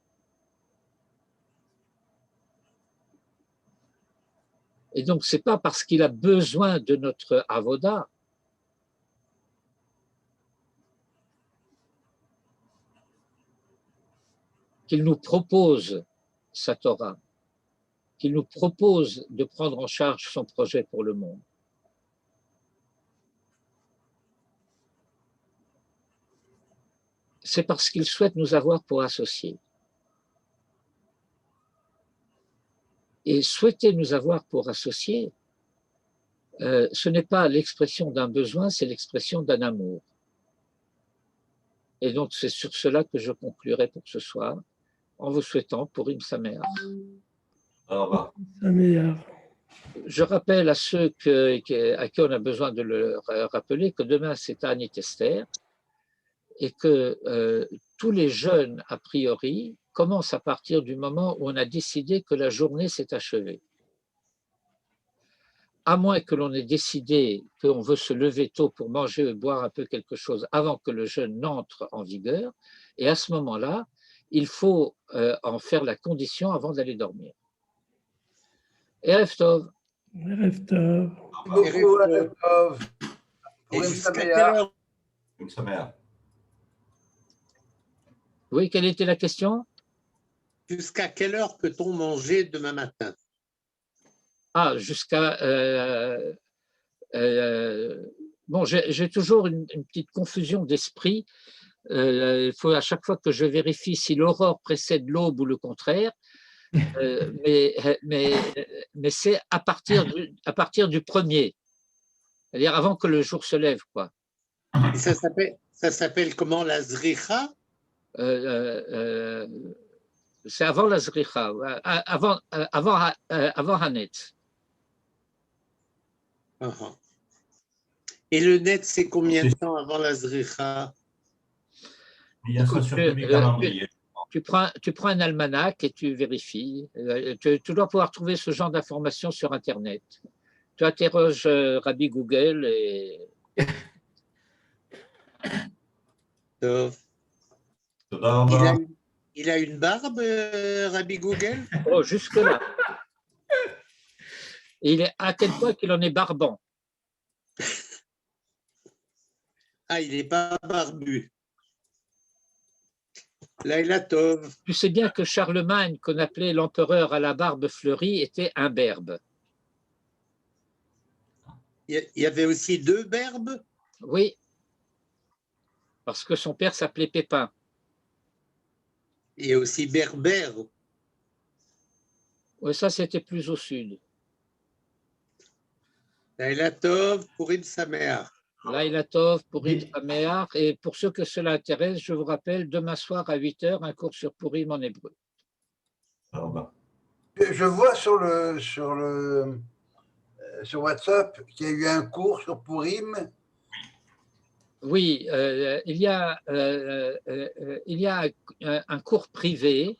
Et donc ce n'est pas parce qu'il a besoin de notre avoda qu'il nous propose sa Torah, qu'il nous propose de prendre en charge son projet pour le monde. C'est parce qu'il souhaite nous avoir pour associés. Et souhaiter nous avoir pour associés, ce n'est pas l'expression d'un besoin, c'est l'expression d'un amour. Et donc c'est sur cela que je conclurai pour ce soir, en vous souhaitant pour Purim Sameach. Au revoir. Je rappelle à ceux à qui on a besoin de le rappeler que demain c'est Ta'anit Esther et que tous les jeunes, a priori, commencent à partir du moment où on a décidé que la journée s'est achevée. À moins que l'on ait décidé qu'on veut se lever tôt pour manger et boire un peu quelque chose avant que le jeûne n'entre en vigueur, et à ce moment-là, il faut en faire la condition avant d'aller dormir. Erev Tov. Erev Tov. Beaucoup, Erev Tov. Et jusqu'à quelle heure? Purim Sameach. Oui, quelle était la question? Jusqu'à quelle heure peut-on manger demain matin? Ah, jusqu'à... bon, j'ai toujours une petite confusion d'esprit. Il faut à chaque fois que je vérifie si l'aurore précède l'aube ou le contraire. Mais c'est à partir du premier, c'est-à-dire avant que le jour se lève, quoi. Et ça s'appelle comment, la zricha? C'est avant la zricha, avant Hanet. Et le net, c'est combien de temps avant la zricha? Il y a ça Écoute, sur tous les calendriers. tu prends un almanach et tu vérifies. Tu dois pouvoir trouver ce genre d'informations sur Internet. Tu interroges Rabbi Google et… טוב. תודה רבה. Il a une barbe, Rabbi Google? Oh, jusque-là. Et il est à tel point qu'il en est barbant. Ah, il n'est pas barbu. Laila Tov. Tu sais bien que Charlemagne, qu'on appelait l'empereur à la barbe fleurie, était un berbe. Il y avait aussi 2 berbes? Oui, parce que son père s'appelait Pépin. Il y a aussi berbère. Oui, ça, c'était plus au sud. Laila Tov, Purim Sameach. Laila Tov, Purim Sameach. Et pour ceux que cela intéresse, je vous rappelle, demain soir à 8h, un cours sur Purim en hébreu. תודה רבה. Je vois sur WhatsApp qu'il y a eu un cours sur Purim. Oui, il y a un cours privé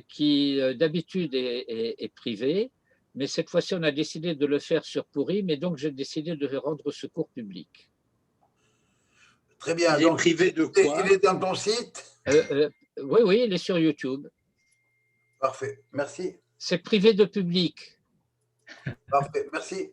qui d'habitude est privé, mais cette fois-ci on a décidé de le faire sur Purim et donc j'ai décidé de rendre ce cours public. Très bien. Il est privé de quoi? Il est dans ton site? Oui, il est sur YouTube. Parfait. Merci. C'est privé de public. Parfait. Merci.